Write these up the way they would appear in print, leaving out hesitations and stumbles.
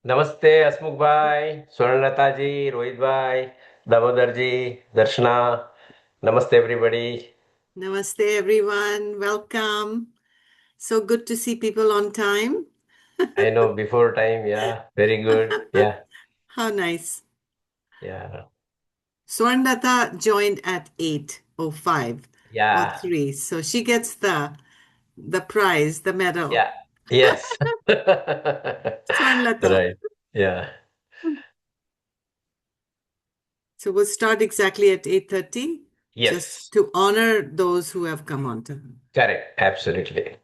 नमस्ते हसमुख भाई, स्वर्णलता जी, रोहित भाई, दामोदर जी, दर्शना. Namaste everybody. Namaste, everyone. Welcome. So good to see people on time. I know before time, yeah, very good. Yeah, How nice. yeah, Swarnlata joined at 8:05 or yeah, 3. So she gets the prize, the medal. yeah, yes. Swarnlata. Right. Yeah, So we'll start exactly at 8:30 yes, just to honor those who have come on time. correct, absolutely.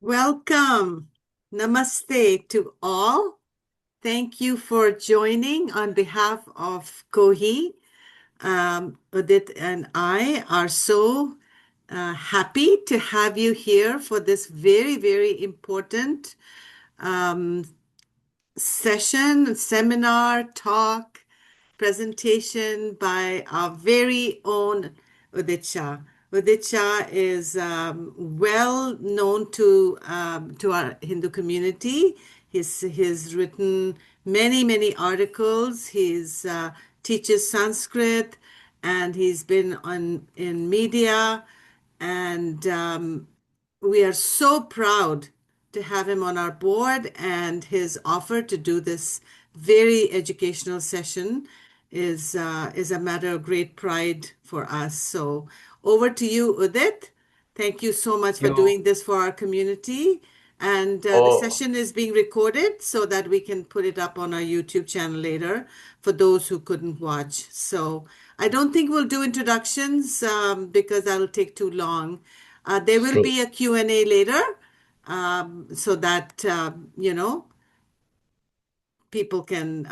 Welcome. Namaste to all. Thank you for joining on behalf of CoHE. Udit and I are so happy to have you here for this very, very important um, session, seminar, talk, presentation by our very own Udit Shah. Udit Shah is well known to our Hindu community. He's written many, many articles. He's teaches Sanskrit, and he's been on in media, and we are so proud to have him on our board, and his offer to do this very educational session is a matter of great pride for us. So over to you, Udit. Thank you so much for You, doing this for our community. And the oh, session is being recorded so that we can put it up on our YouTube channel later for those who couldn't watch. So I don't think we'll do introductions because that'll take too long. There will true. be a Q&A later so that, people can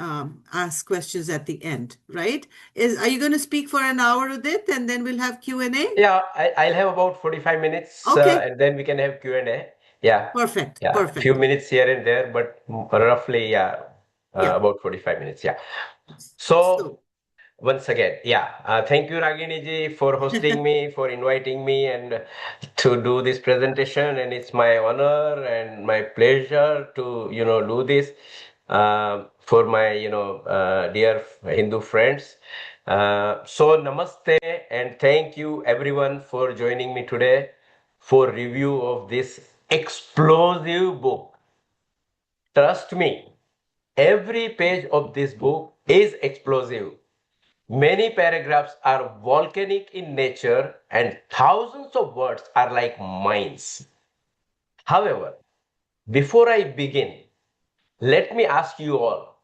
ask questions at the end, right? Are you going to speak for an hour with it and then we'll have Q&A? Yeah, I'll have about 45 minutes Okay, and then we can have Q&A. Yeah, perfect, yeah, few perfect. minutes here and there, but roughly, yeah, Yeah. about 45 minutes. Yeah. So, So, once again, yeah, thank you, Ragini ji, for hosting me, for inviting me, and to do this presentation. And it's my honor and my pleasure to, do this. for my dear Hindu friends. So namaste and thank you everyone for joining me today for review of this explosive book. Trust me, every page of this book is explosive. Many paragraphs are volcanic in nature and thousands of words are like mines. However, before I begin, let me ask you all.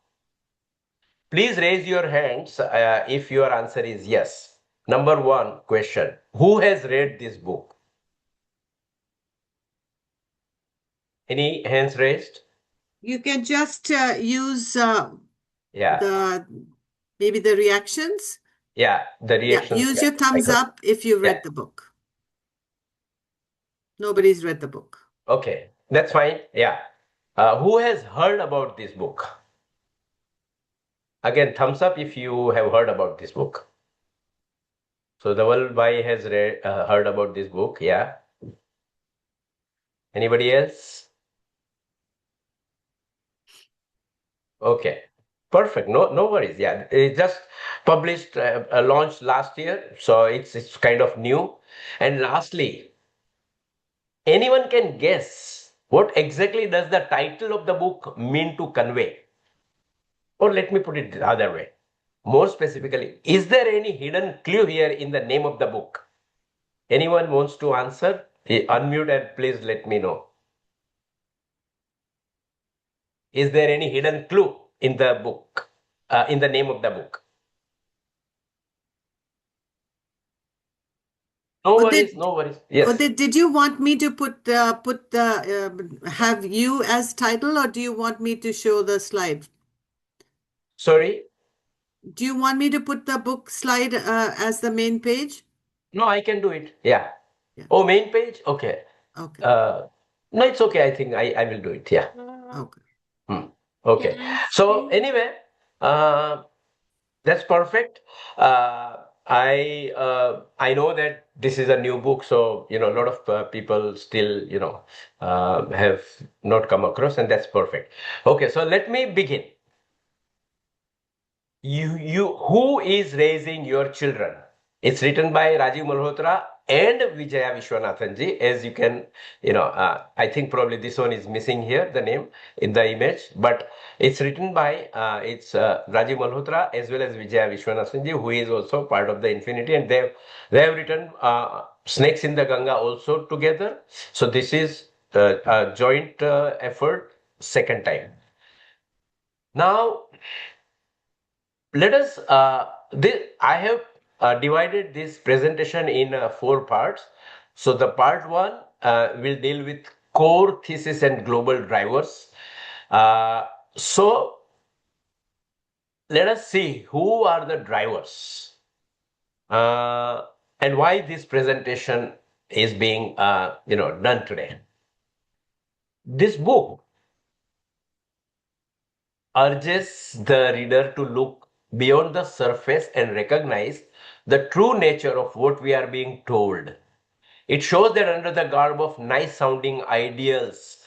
Please raise your hands if your answer is yes. Number one question. Who has read this book? Any hands raised? You can just use Yeah. the maybe the reactions. Yeah. The Yeah, reactions. use Yeah. your I thumbs got. up if you Yeah. read the book. Nobody's read the book. Okay. That's fine. Yeah. Who has heard about this book? Again, thumbs up if you have heard about this book. So the world Bhai has heard about this book. Yeah. Anybody else? Okay. Perfect. No worries. Yeah. It just published, launched last year. So it's kind of new. And lastly, anyone can guess what exactly does the title of the book mean to convey? Or let me put it the other way. More specifically, is there any hidden clue here in the name of the book? Anyone wants to answer? Unmute and please let me know. Is there any hidden clue in the book, in the name of the book? No worries, Udit, no worries. Yes. Udit, did you want me to put the have you as title, or do you want me to show the slide? Sorry. Do you want me to put the book slide as the main page? No, I can do it. Yeah. Yeah. Oh, main page? Okay. Okay. Uh, no, it's okay. I think I will do it. Yeah. Okay. Hmm. Okay. So anyway, uh, that's perfect. I know that this is a new book, so a lot of people still have not come across, and that's perfect. Okay, so let me begin. Who is raising your children? It's written by Rajiv Malhotra and Vijaya Viswanathan ji. As you can, I think probably this one is missing here, the name in the image, but it's written by Rajiv Malhotra as well as Vijaya Viswanathan ji, who is also part of the Infinity, and they have written Snakes in the Ganga also together. So this is a joint effort, second time. Now let us I have divided this presentation in four parts. So the part one will deal with core thesis and global drivers. So let us see who are the drivers uh, and why this presentation is being done today. This book urges the reader to look beyond the surface and recognize the true nature of what we are being told. It shows that under the garb of nice sounding ideals,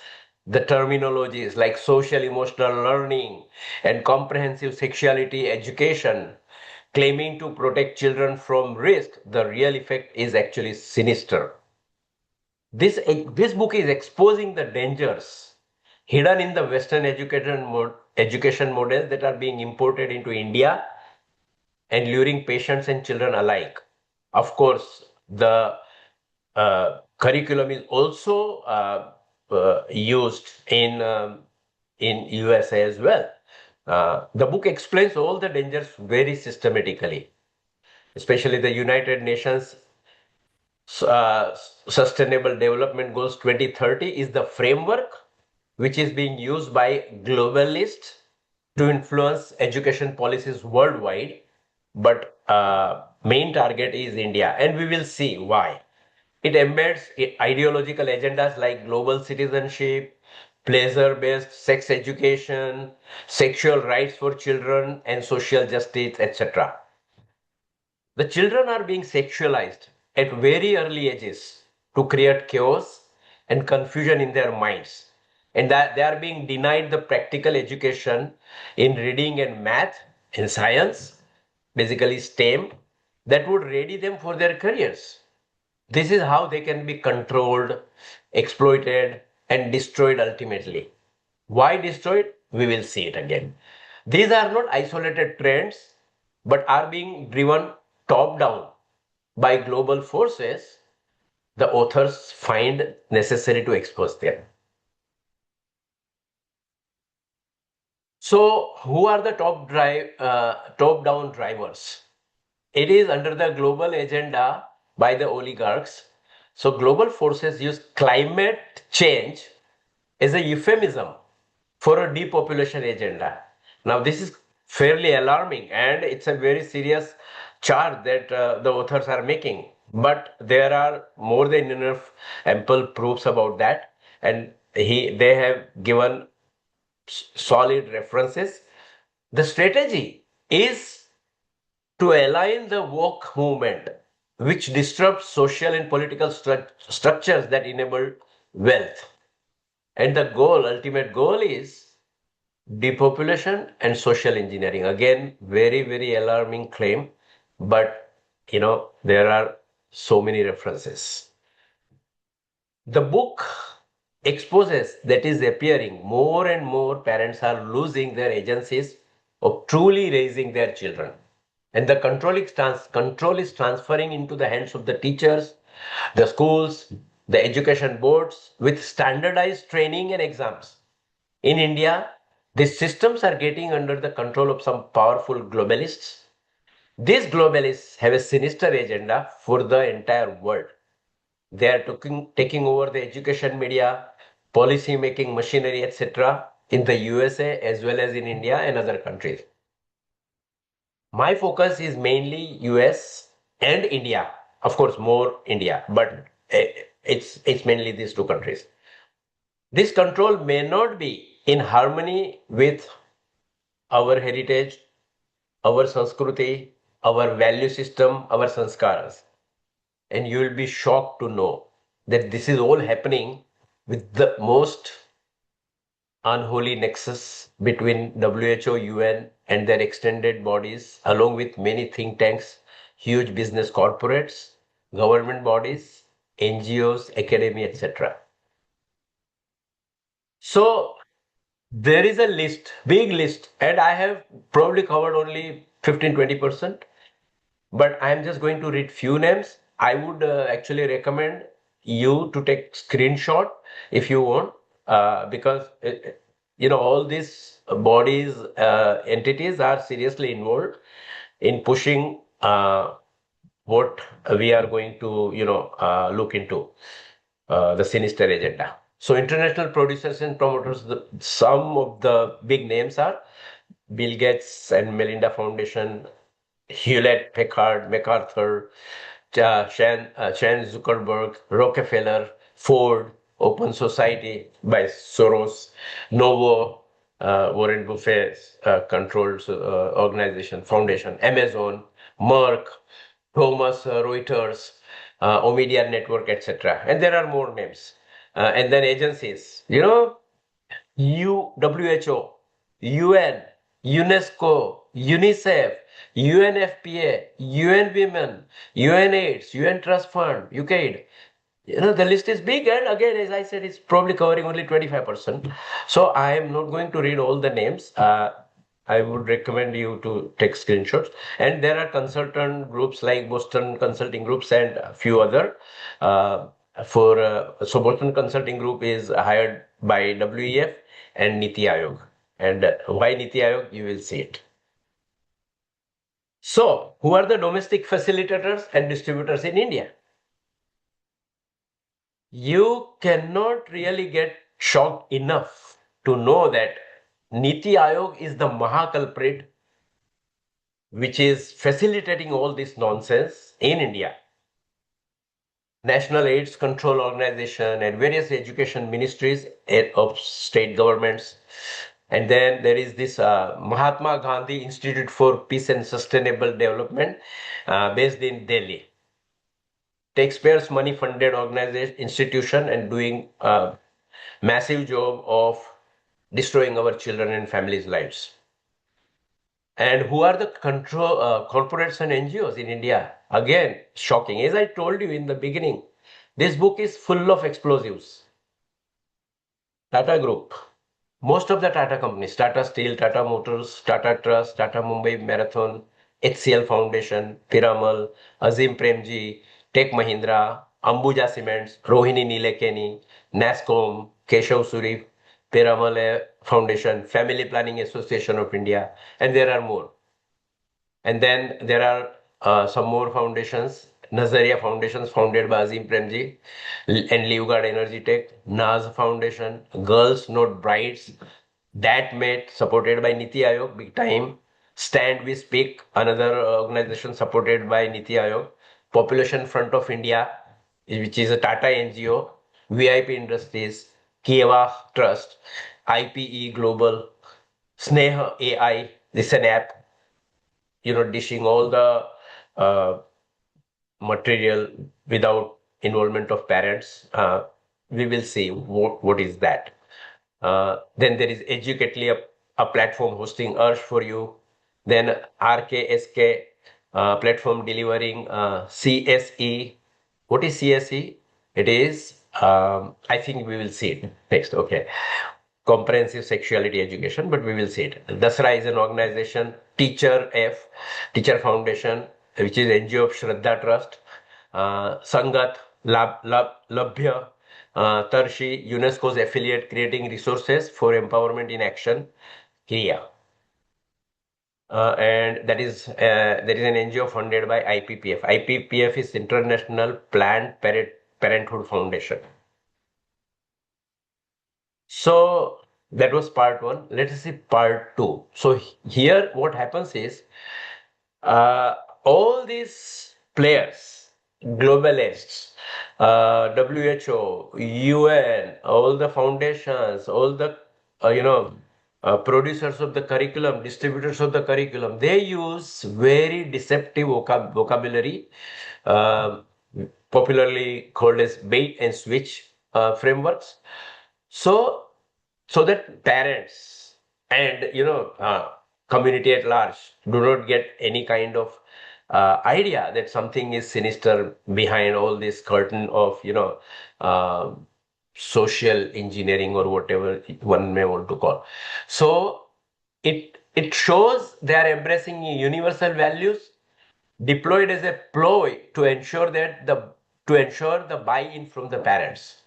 the terminologies like social emotional learning and comprehensive sexuality education, claiming to protect children from risk, the real effect is actually sinister. This book is exposing the dangers hidden in the Western education models that are being imported into India and luring patients and children alike. Of course, the curriculum is also used in USA as well. The book explains all the dangers very systematically, especially the United Nations uh, Sustainable Development Goals 2030 is the framework which is being used by globalists to influence education policies worldwide. But main target is India, and we will see why. It embeds ideological agendas like global citizenship, pleasure based sex education, sexual rights for children, and social justice, etc. The children are being sexualized at very early ages to create chaos and confusion in their minds. and that they are being denied the practical education in reading and math and science, basically STEM, that would ready them for their careers. This is how they can be controlled, exploited, and destroyed ultimately. Why destroyed? We will see it again. These are not isolated trends, but are being driven top down by global forces the authors find necessary to expose them. So, who are the top down drivers? It is under the global agenda by the oligarchs. So, global forces use climate change as a euphemism for a depopulation agenda. Now, this is fairly alarming and it's a very serious charge that the authors are making. But there are more than enough ample proofs about that, and they have given solid references. The strategy is to align the woke movement, which disrupts social and political structures that enable wealth. And the goal, ultimate goal is depopulation and social engineering. Again, very, very alarming claim, but there are so many references. The book exposes that is appearing more and more parents are losing their agencies of truly raising their children. And the control is transferring into the hands of the teachers, the schools, the education boards with standardized training and exams. In India, these systems are getting under the control of some powerful globalists. These globalists have a sinister agenda for the entire world. They are taking over the education media, policy making machinery, etc. in the USA as well as in India and other countries. My focus is mainly US and India. Of course, more India, but it's mainly these two countries. This control may not be in harmony with our heritage, our Sanskriti, our value system, our sanskaras. And you will be shocked to know that this is all happening with the most unholy nexus between WHO, UN, and their extended bodies, along with many think tanks, huge business corporates, government bodies, NGOs, academia, etc. So there is a list, big list, and I have probably covered only 15-20%. But I'm just going to read few names. I would actually recommend you to take screenshot if you want, because all these bodies, entities are seriously involved in pushing what we are going to look into the sinister agenda. So international producers and promoters, some of the big names are Bill Gates and Melinda Foundation, Hewlett Packard, MacArthur, Chan Zuckerberg, Rockefeller, Ford, Open Society by Soros, Novo, Warren Buffett's controlled organization, foundation, Amazon, Merck, Thomas Reuters, Omidyar Network, etc. And there are more names. And then agencies, WHO, UN, UNESCO, UNICEF, UNFPA, UN Women, UNAIDS, UN Trust Fund, UKAID. The list is big, and again, as I said, it's probably covering only 25%. So I am not going to read all the names. I would recommend you to take screenshots. And there are consultant groups like Boston Consulting Groups and a few other. So Boston Consulting Group is hired by WEF and Niti Aayog. And why Niti Aayog? You will see it. So, who are the domestic facilitators and distributors in India? You cannot really get shocked enough to know that Niti Aayog is the Maha culprit which is facilitating all this nonsense in India. National AIDS Control Organization and various education ministries of state governments. And then there is this Mahatma Gandhi Institute for Peace and Sustainable Development based in Delhi. Taxpayers money funded organization institution and doing massive job of destroying our children and families' lives. And who are the control corporates and NGOs in India? Again, shocking. As I told you in the beginning, this book is full of explosives. Tata Group, most of the Tata companies, Tata Steel, Tata Motors, Tata Trust, Tata Mumbai Marathon, HCL Foundation, Piramal, Azim Premji, Tech Mahindra, Ambuja Cements, Rohini Nilekani, NASCOM, Keshav Suri, Piramal Foundation, Family Planning Association of India, and there are more. And then there are some more foundations. Nazaria Foundations founded by Azim Premji and Livguard Energy Tech, Naz Foundation, Girls Not Brides, That Mate supported by Niti Aayog, big time. Stand We Speak, another organization supported by Niti Aayog. Population Front of India, which is a Tata NGO. VIP Industries, Kieva Trust, IPE Global, Sneha AI, this is an app, dishing all the uh, material without involvement of parents. We will see what is that. Then there is Educately, a platform hosting Urge for you. Then RKSK, platform delivering CSE. What is CSE? It is, I think we will see it next. Okay. Comprehensive sexuality education, but we will see it. Dasra is an organization, Teacher Foundation, which is NGO of Shraddha Trust, Sangat, Labhya, Tarshi, UNESCO's affiliate creating resources for empowerment in action, Kriya. And there is an NGO funded by IPPF. IPPF is International Parenthood Foundation. So that was part one. Let us see part two. So here, what happens is uh, all these players, globalists, WHO, UN, all the foundations, all the producers of the curriculum, distributors of the curriculum, they use very deceptive vocabulary, uh, popularly called as bait and switch frameworks. So, so that parents and community at large do not get any kind of idea that something is sinister behind all this curtain of uh, social engineering or whatever one may want to call. So it shows they are embracing universal values deployed as a ploy to ensure the buy-in from the parents.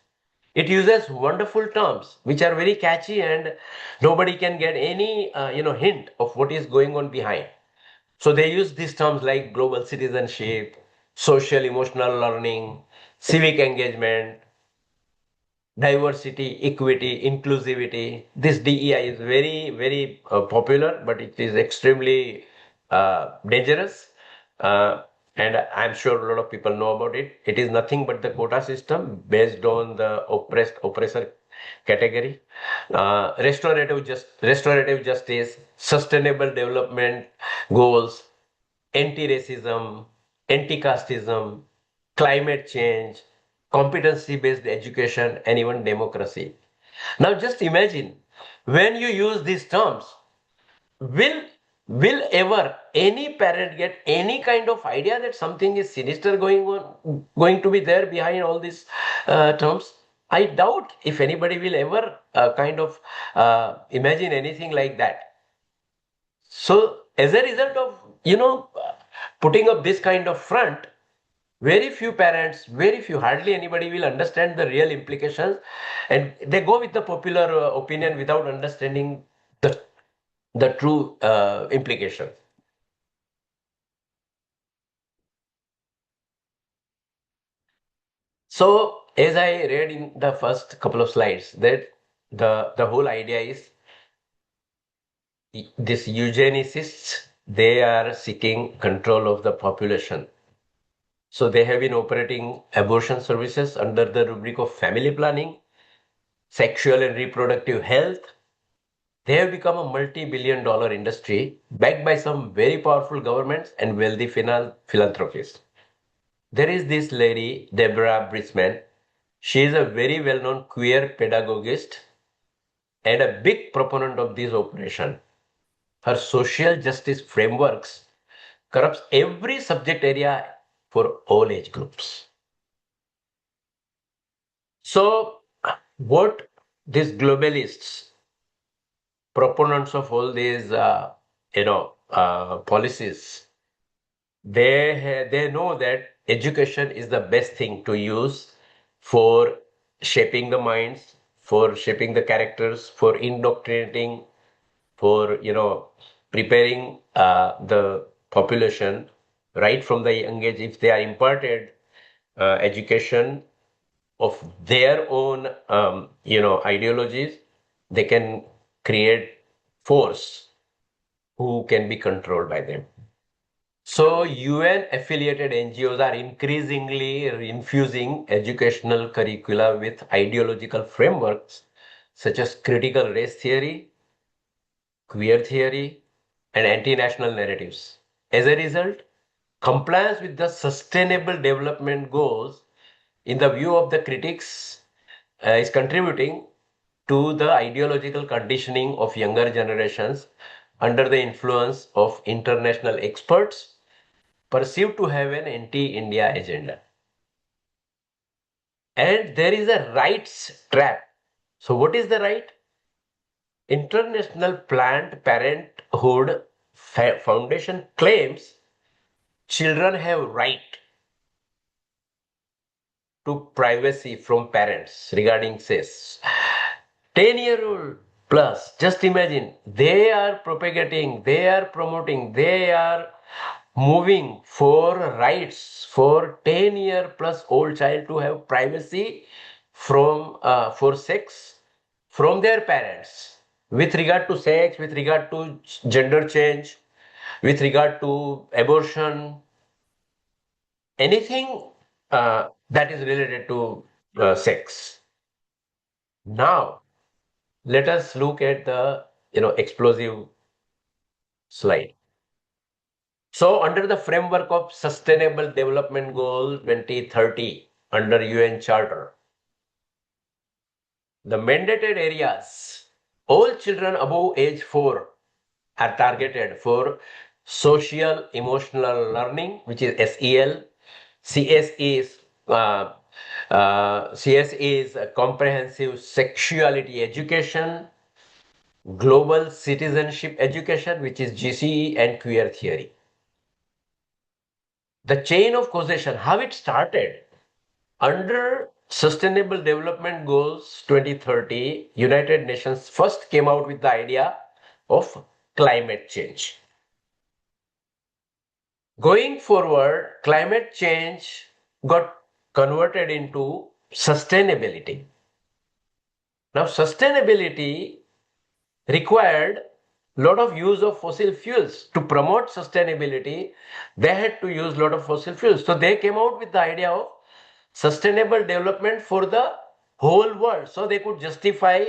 It uses wonderful terms which are very catchy and nobody can get any hint of what is going on behind. So they use these terms like global citizenship, social emotional learning, civic engagement, diversity, equity, inclusivity. This DEI is very, very popular, but it is extremely dangerous. Uh, and I'm sure a lot of people know about it. It is nothing but the quota system based on the oppressor category. Restorative justice, sustainable development goals, anti-racism, anti-casteism, climate change, competency-based education, and even democracy. Now, just imagine when you use these terms, will will ever any parent get any kind of idea that something is sinister going to be there behind all these terms? I doubt if anybody will ever kind of imagine anything like that. So, as a result of putting up this kind of front, very few parents, very few, hardly anybody will understand the real implications, and they go with the popular opinion without understanding the true implications. So, as I read in the first couple of slides, that the whole idea is these eugenicists, they are seeking control of the population. So they have been operating abortion services under the rubric of family planning, sexual and reproductive health. They have become a multi-billion-dollar industry backed by some very powerful governments and wealthy philanthropists. There is this lady, Deborah Brisman. She is a very well-known queer pedagogist and a big proponent of this operation. Her social justice frameworks corrupts every subject area for all age groups. So, what these globalists, proponents of all these, policies, they know that education is the best thing to use for shaping the minds, for shaping the characters, for indoctrinating, for preparing the population right from the young age. If they are imparted education of their own ideologies, they can create force who can be controlled by them. So UN affiliated NGOs are increasingly infusing educational curricula with ideological frameworks such as critical race theory, queer theory, and anti-national narratives. As a result, compliance with the sustainable development goals in the view of the critics is contributing to the ideological conditioning of younger generations under the influence of international experts perceived to have an anti-India agenda. And there is a rights trap. So what is the right? International Planned Parenthood Foundation claims children have right to privacy from parents regarding sex. 10-year-old plus, just imagine, they are propagating, they are promoting, they are moving for rights for 10-year plus old child to have privacy from for sex from their parents with regard to sex, with regard to gender change, with regard to abortion, anything that is related to sex. Now, let us look at the explosive slide. So, under the framework of Sustainable Development Goal 2030 under UN Charter, the mandated areas, all children above age 4 are targeted for social emotional learning, which is SEL. CSE is CSE is a comprehensive sexuality education, global citizenship education, which is GCE, and queer theory. The chain of causation, how it started. Under Sustainable Development Goals 2030, United Nations first came out with the idea of climate change. Going forward, climate change got converted into sustainability. Now, sustainability required lot of use of fossil fuels. To promote sustainability, they had to use lot of fossil fuels. So they came out with the idea of sustainable development for the whole world. So they could justify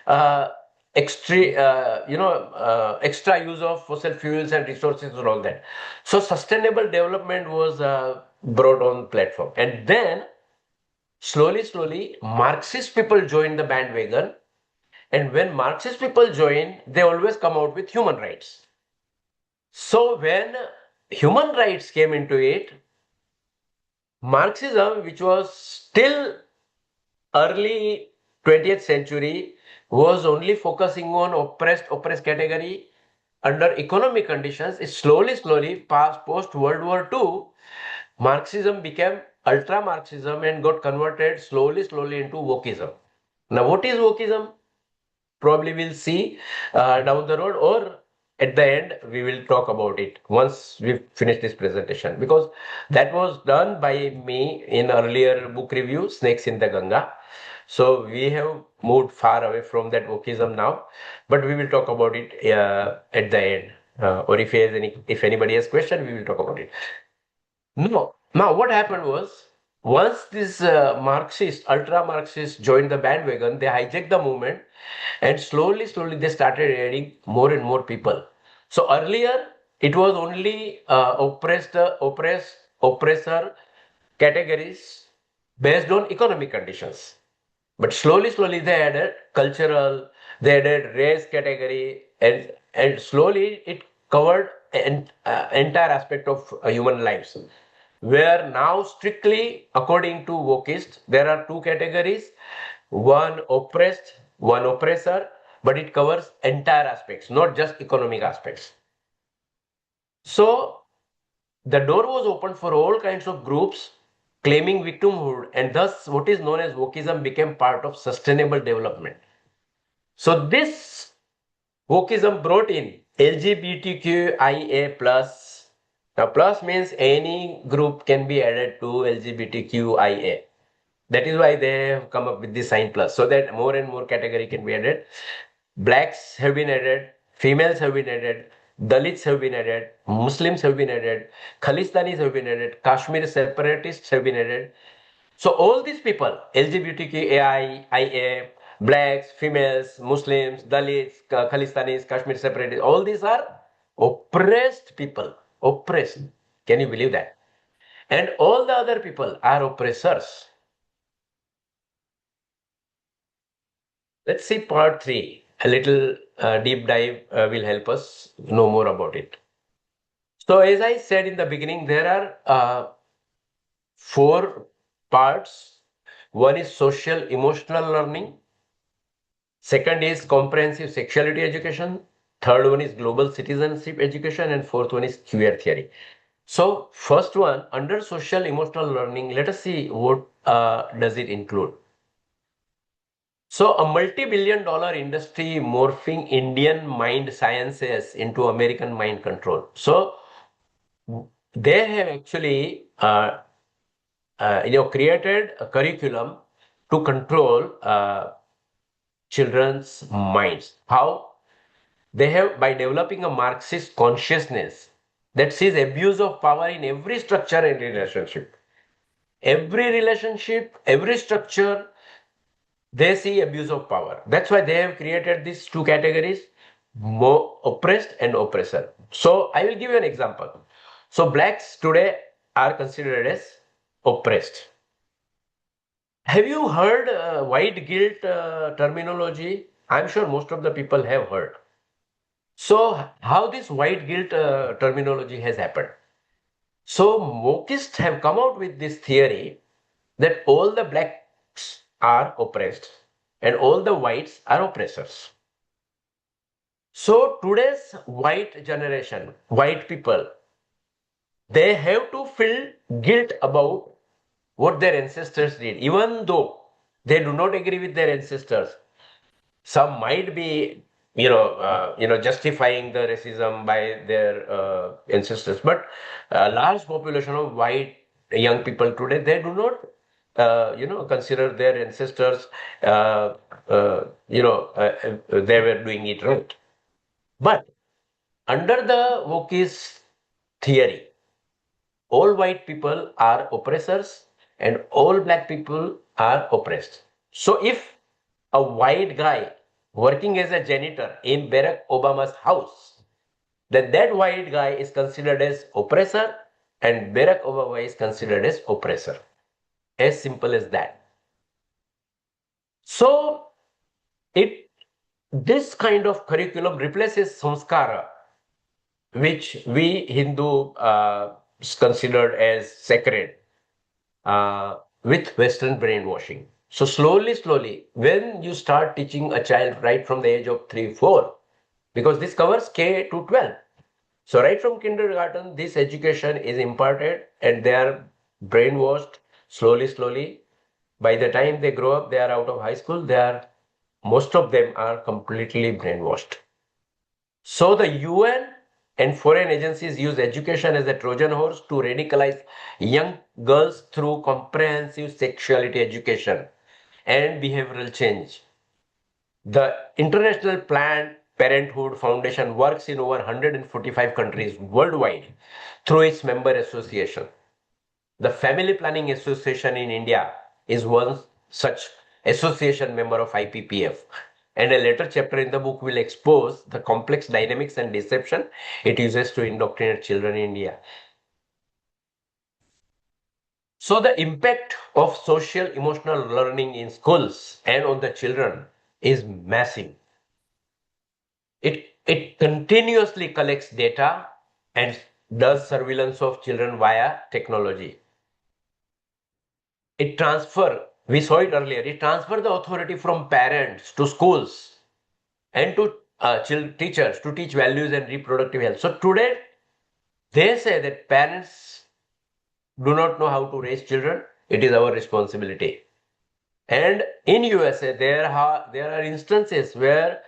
uh, extra use of fossil fuels and resources and all that. So sustainable development was brought on platform, and then slowly, Marxist people joined the bandwagon. And when Marxist people join, they always come out with human rights. So when human rights came into it, Marxism, which was still early 20th century, was only focusing on oppressed category under economic conditions. It slowly past post World War II, Marxism became ultra Marxism and got converted slowly into wokeism. Now, what is wokeism? Probably we'll see down the road, or at the end we will talk about it once we finish this presentation, because that was done by me in earlier book review, Snakes in the Ganga. So we have moved far away from that wokeism now, but we will talk about it at the end, or if anybody has question, we will talk about it. No. Now, what happened was, once this Marxist, ultra Marxist joined the bandwagon, they hijacked the movement, and slowly they started adding more and more people. So earlier, it was only oppressor categories based on economic conditions. But slowly, slowly they added cultural, they added race category, and slowly it covered an entire aspect of human lives. Where now, strictly according to Wokist, there are two categories: one oppressed, one oppressor, but it covers entire aspects, not just economic aspects. So the door was opened for all kinds of groups claiming victimhood, and thus what is known as Wokism became part of sustainable development. So this Wokism brought in LGBTQIA plus. Now plus means any group can be added to LGBTQIA. That is why they have come up with the sign plus, so that more and more category can be added. Blacks have been added, females have been added, Dalits have been added, Muslims have been added, Khalistanis have been added, Kashmir separatists have been added. So all these people, LGBTQAI, IA, blacks, females, Muslims, Dalits, Khalistanis, Kashmir separatists, all these are oppressed people. Oppressed. Can you believe that? And all the other people are oppressors. Let's see part three. A little deep dive will help us know more about it. So, as I said in the beginning, there are four parts. One is social emotional learning. Second is comprehensive sexuality education. Third one is global citizenship education. And fourth one is queer theory. So, first one, under social emotional learning, let us see what does it include. So, a multi-billion dollar industry morphing Indian mind sciences into American mind control. So, they have actually, created a curriculum to control children's minds. How? They have, by developing a Marxist consciousness that sees abuse of power in every structure and relationship. Every relationship, every structure, they see abuse of power. That's why they have created these two categories, more oppressed and oppressor. So I will give you an example. So blacks today are considered as oppressed. Have you heard white guilt terminology? I'm sure most of the people have heard. So how this white guilt terminology has happened? So Mokists have come out with this theory that all the blacks are oppressed and all the whites are oppressors. So today's white generation, white people, they have to feel guilt about what their ancestors did, even though they do not agree with their ancestors. Some might be, justifying the racism by their ancestors, but a large population of white young people today, they do not, consider their ancestors, they were doing it right. But under the Wokis theory, all white people are oppressors and all black people are oppressed. So if a white guy working as a janitor in Barack Obama's house, then that white guy is considered as oppressor and Barack Obama is considered as oppressor. As simple as that. So it this kind of curriculum replaces samskara, which we Hindu considered as sacred, with Western brainwashing. So slowly, slowly, when you start teaching a child right from the age of 3, 4, because this covers K to 12. So right from kindergarten, this education is imparted and they are brainwashed slowly, slowly. By the time they grow up, they are out of high school, most of them are completely brainwashed. So the UN and foreign agencies use education as a Trojan horse to radicalize young girls through comprehensive sexuality education and behavioral change. The International Planned Parenthood Foundation works in over 145 countries worldwide through its member association. The Family Planning Association in India is one such association member of IPPF. And a later chapter in the book will expose the complex dynamics and deception it uses to indoctrinate children in India. So the impact of social emotional learning in schools and on the children is massive. It continuously collects data and does surveillance of children via technology. It transfer, we saw it earlier, it transfer the authority from parents to schools and to teachers to teach values and reproductive health. So today they say that parents do not know how to raise children. It is our responsibility. And in USA, there are instances where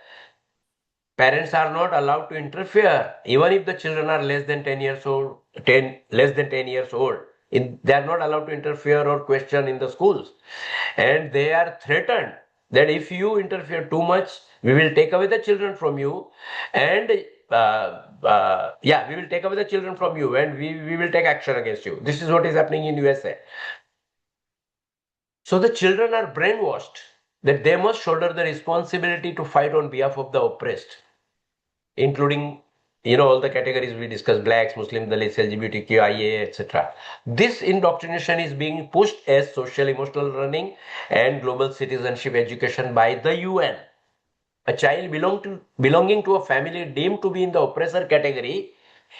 parents are not allowed to interfere, even if the children are less than 10 years old, 10 less than 10 years old. They are not allowed to interfere or question in the schools. And they are threatened that if you interfere too much, we will take away the children from you. And yeah, we will take away the children from you and we will take action against you. This is what is happening in USA. So the children are brainwashed that they must shoulder the responsibility to fight on behalf of the oppressed, including all the categories we discussed: blacks, Muslims, Dalits, LGBTQIA, etc. This indoctrination is being pushed as social emotional learning and global citizenship education by the UN. A child belonging to a family deemed to be in the oppressor category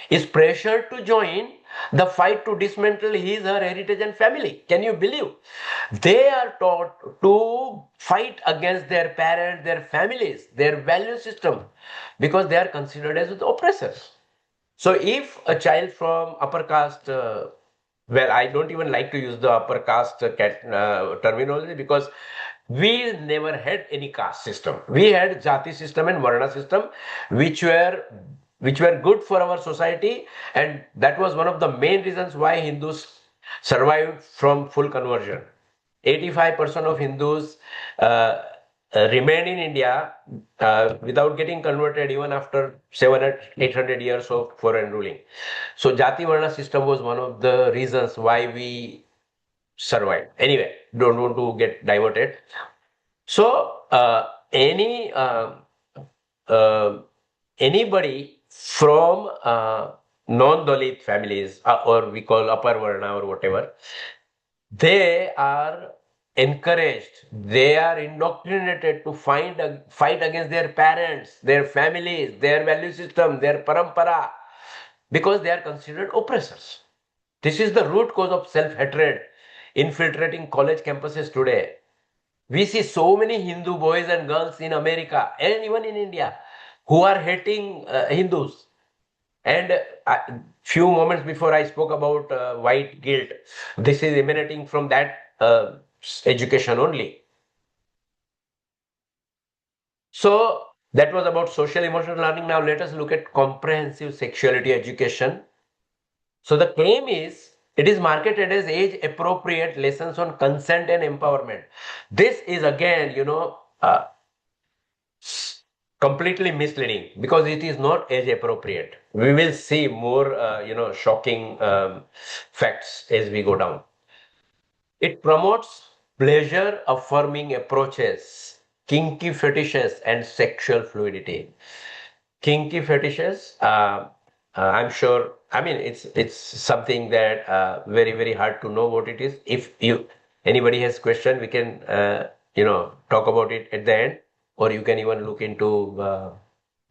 is pressured to join the fight to dismantle his her heritage and family. Can you believe? They are taught to fight against their parents, their families, their value system, because they are considered as the oppressors. So if a child from upper caste, well, I don't even like to use the upper caste terminology, because we never had any caste system. We had jati system and varna system, which were good for our society, and that was one of the main reasons why Hindus survived from full conversion. 85% of Hindus remained in India without getting converted even after 700, 800 years of foreign ruling. So Jati Varna system was one of the reasons why we survived. Anyway, don't want to get diverted. So uh, anybody from non-Dalit families, or we call upper Varna or whatever, they are encouraged, they are indoctrinated to fight against their parents, their families, their value system, their parampara, because they are considered oppressors. This is the root cause of self-hatred infiltrating college campuses today. We see so many Hindu boys and girls in America and even in India who are hating Hindus. And few moments before I spoke about white guilt. This is emanating from that education only. So that was about social emotional learning. Now let us look at comprehensive sexuality education. So the claim is it is marketed as age appropriate lessons on consent and empowerment. This is again, completely misleading, because it is not age appropriate. We will see more, shocking facts as we go down. It promotes pleasure affirming approaches, kinky fetishes, and sexual fluidity. Kinky fetishes, I'm sure. I mean, it's something that very hard to know what it is. If you anybody has question, we can talk about it at the end, or you can even look into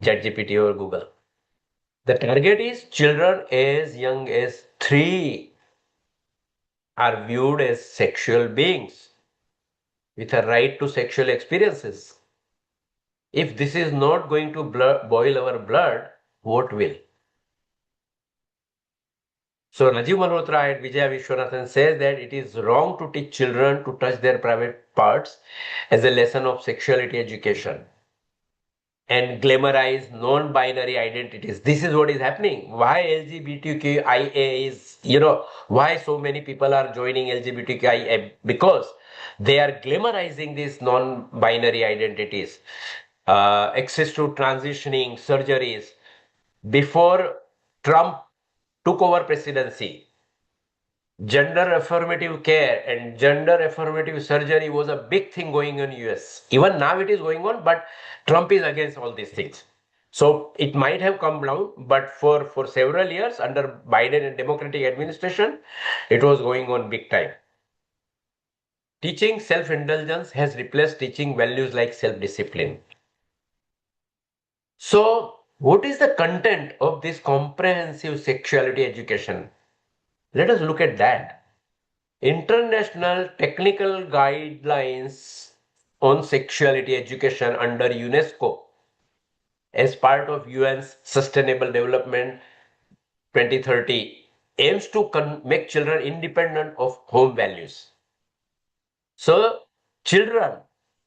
ChatGPT or Google. The target is children as young as 3 are viewed as sexual beings with a right to sexual experiences. If this is not going to boil our blood, what will? So Rajiv Malhotra and Vijaya Viswanathan says that it is wrong to teach children to touch their private parts as a lesson of sexuality education and glamorize non-binary identities. This is what is happening. Why LGBTQIA is, why so many people are joining LGBTQIA? Because they are glamorizing these non-binary identities. Access to transitioning surgeries. Before Trump took over presidency, gender affirmative care and gender affirmative surgery was a big thing going on in US. Even now it is going on, but Trump is against all these things. So it might have come down, but for several years under Biden and Democratic administration, it was going on big time. Teaching self-indulgence has replaced teaching values like self-discipline. So, what is the content of this comprehensive sexuality education? Let us look at that. International technical guidelines on sexuality education under UNESCO as part of UN's Sustainable Development 2030 aims to make children independent of home values. So, children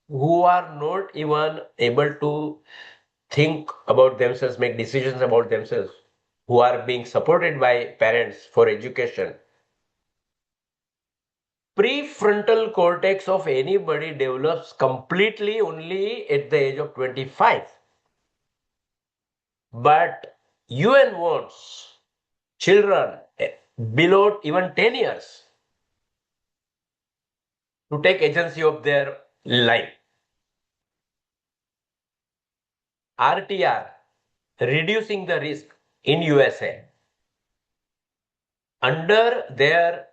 who are not even able to think about themselves, make decisions about themselves, who are being supported by parents for education. Prefrontal cortex of anybody develops completely only at the age of 25. But UN wants children below even 10 years to take agency of their life. RTR, reducing the risk in USA. Under their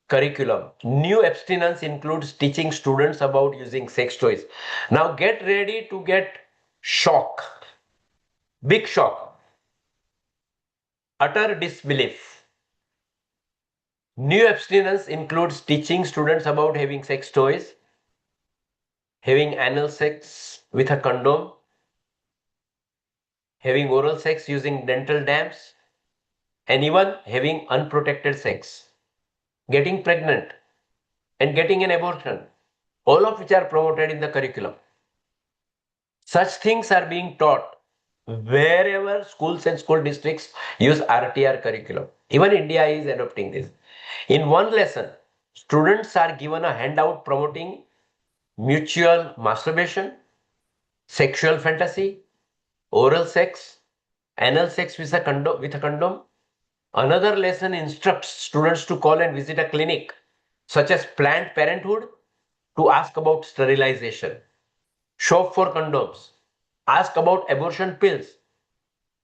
curriculum, new abstinence includes teaching students about using sex toys. Now get ready to get shock, big shock, utter disbelief. New abstinence includes teaching students about having sex toys, having anal sex with a condom, having oral sex using dental dams, and even having unprotected sex, getting pregnant, and getting an abortion, all of which are promoted in the curriculum. Such things are being taught wherever schools and school districts use RTR curriculum. Even India is adopting this. In one lesson, students are given a handout promoting mutual masturbation, sexual fantasy, oral sex, anal sex with a condom. Another lesson instructs students to call and visit a clinic, such as Planned Parenthood, to ask about sterilization, shop for condoms, ask about abortion pills.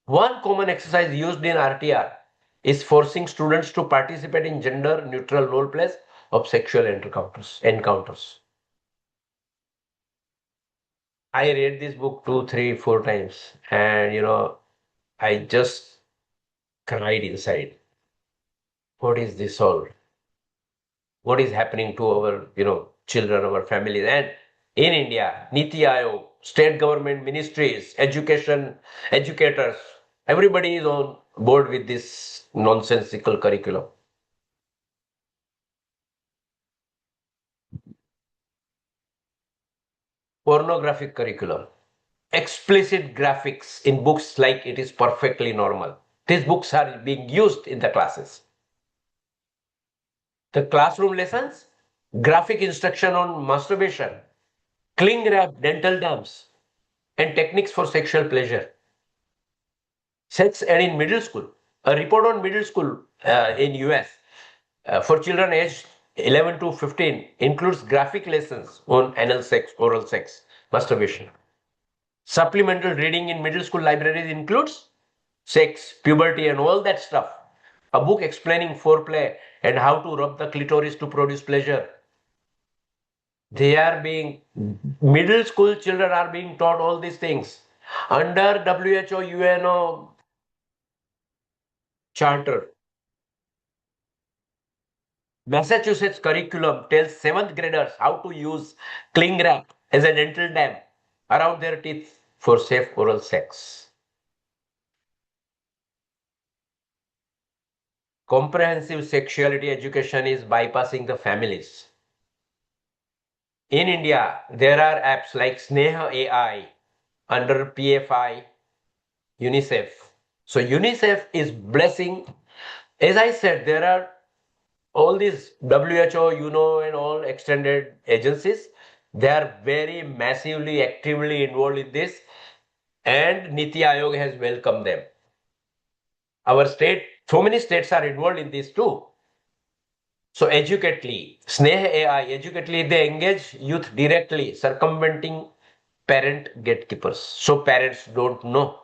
One common exercise used in RTR is forcing students to participate in gender neutral role plays of sexual encounters. I read this book two, three, four times, and I just cried inside. What is this all? What is happening to our, children, our families? And in India, Niti Aayog, state government ministries, education, educators, everybody is on board with this nonsensical curriculum. Pornographic curriculum, explicit graphics in books like it is perfectly normal. These books are being used in the classes. The classroom lessons, graphic instruction on masturbation, cling wrap, dental dams, and techniques for sexual pleasure. Sex ed in middle school. A report on middle school in US for children aged 11 to 15 includes graphic lessons on anal sex, oral sex, masturbation. Supplemental reading in middle school libraries includes sex, puberty, and all that stuff. A book explaining foreplay and how to rub the clitoris to produce pleasure. They are being, middle school children are being taught all these things under WHO UNO charter. Massachusetts curriculum tells seventh graders how to use cling wrap as a dental dam around their teeth for safe oral sex. Comprehensive sexuality education is bypassing the families. In India, there are apps like Sneha AI under PFI, UNICEF. So UNICEF is blessing. As I said, there are all these WHO, and all extended agencies. They are very massively, actively involved in this, and Niti Aayog has welcomed them. Our state, so many states are involved in this too. So educately, Sneh AI, educately, they engage youth directly, circumventing parent gatekeepers. So parents don't know.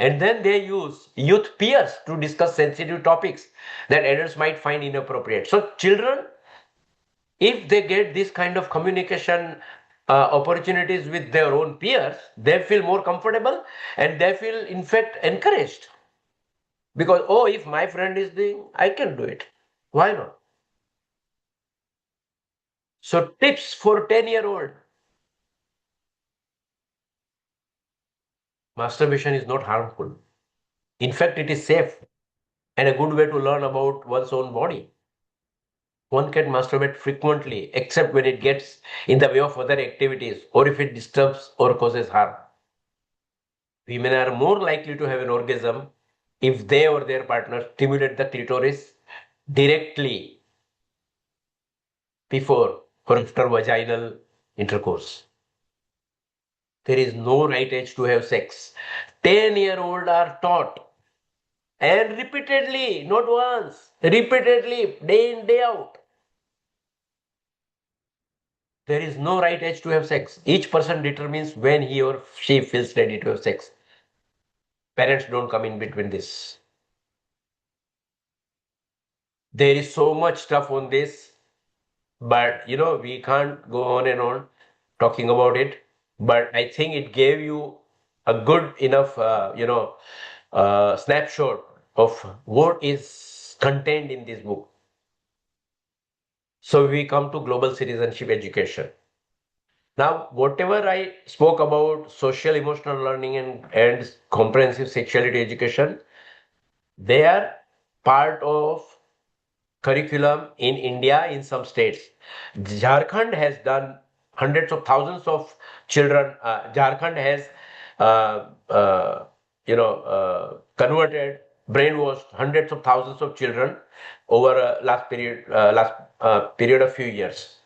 And then they use youth peers to discuss sensitive topics that adults might find inappropriate. So children, if they get this kind of communication opportunities with their own peers, they feel more comfortable and they feel in fact encouraged, because oh, if my friend is doing, I can do it, why not? So tips for 10-year-old: masturbation is not harmful. In fact, it is safe and a good way to learn about one's own body. One can masturbate frequently, except when it gets in the way of other activities or if it disturbs or causes harm. Women are more likely to have an orgasm if they or their partner stimulate the clitoris directly before or after vaginal intercourse. There is no right age to have sex. 10-year-old are taught, and repeatedly, not once, repeatedly, day in, day out. There is no right age to have sex. Each person determines when he or she feels ready to have sex. Parents don't come in between this. There is so much stuff on this, but we can't go on and on talking about it. But I think it gave you a good enough, snapshot of what is contained in this book. So we come to global citizenship education. Now, whatever I spoke about social emotional learning and comprehensive sexuality education, they are part of curriculum in India in some states. Jharkhand has done hundreds of thousands of children. Jharkhand has, converted, brainwashed hundreds of thousands of children over a last period of few years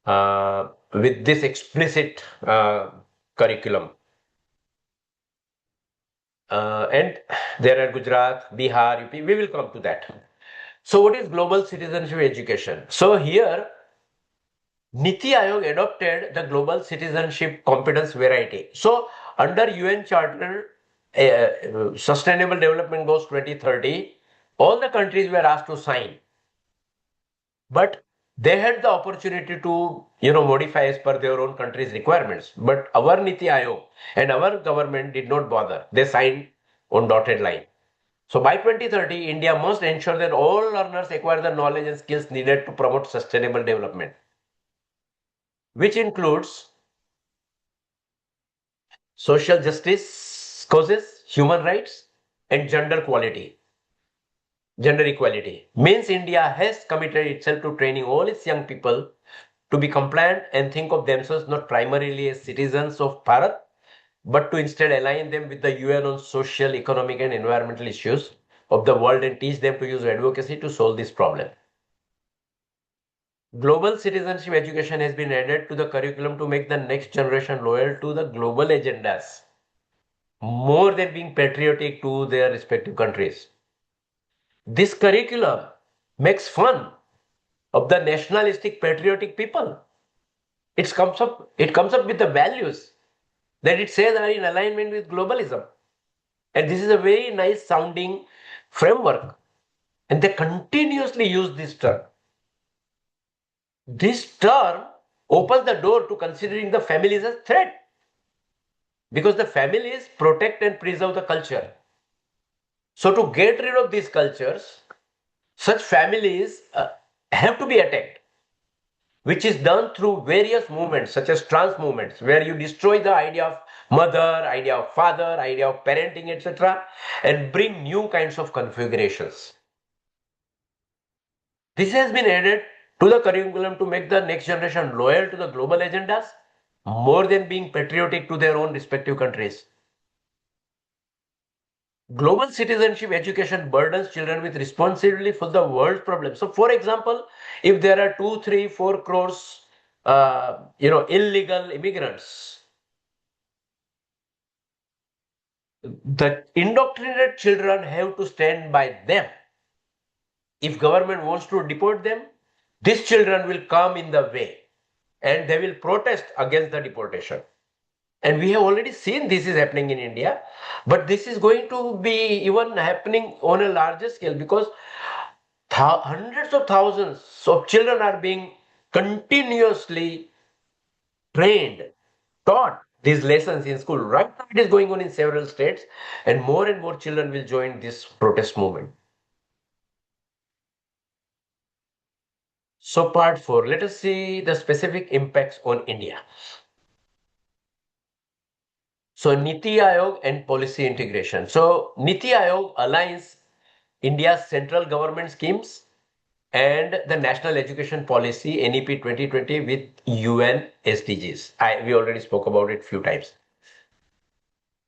with this explicit curriculum. And there are Gujarat, Bihar, UP. We will come to that. So, what is global citizenship education? So, here Niti Aayog adopted the global citizenship competence variety. So, under UN Charter, Sustainable Development Goals 2030, all the countries were asked to sign, but they had the opportunity to modify as per their own country's requirements. But our Niti Aayog and our government did not bother. They signed on dotted line. So by 2030, India must ensure that all learners acquire the knowledge and skills needed to promote sustainable development, which includes social justice causes, human rights, and gender equality. Means India has committed itself to training all its young people to be compliant and think of themselves not primarily as citizens of Bharat, but to instead align them with the UN on social, economic, and environmental issues of the world and teach them to use advocacy to solve this problem. Global citizenship education has been added to the curriculum to make the next generation loyal to the global agendas more than being patriotic to their respective countries. This curriculum makes fun of the nationalistic patriotic people. It comes up with the values that it says are in alignment with globalism. And this is a very nice sounding framework. And they continuously use this term. This term opens the door to considering the families as threat, because the families protect and preserve the culture. So to get rid of these cultures, such families have to be attacked, which is done through various movements such as trans movements, where you destroy the idea of mother, idea of father, idea of parenting, etc., and bring new kinds of configurations. This has been added to the curriculum to make the next generation loyal to the global agendas more than being patriotic to their own respective countries. Global citizenship education burdens children with responsibility for the world's problems. So, for example, if there are 2, 3, 4 crores, illegal immigrants, the indoctrinated children have to stand by them. If government wants to deport them, these children will come in the way and they will protest against the deportation. And we have already seen this is happening in India, but this is going to be even happening on a larger scale because hundreds of thousands of children are being continuously trained, taught these lessons in school. Right now, it is going on in several states, and more children will join this protest movement. So, part four, let us see the specific impacts on India. So, Niti Aayog and policy integration. So, Niti Aayog aligns India's central government schemes and the National Education Policy NEP 2020 with UN SDGs. We already spoke about it few times.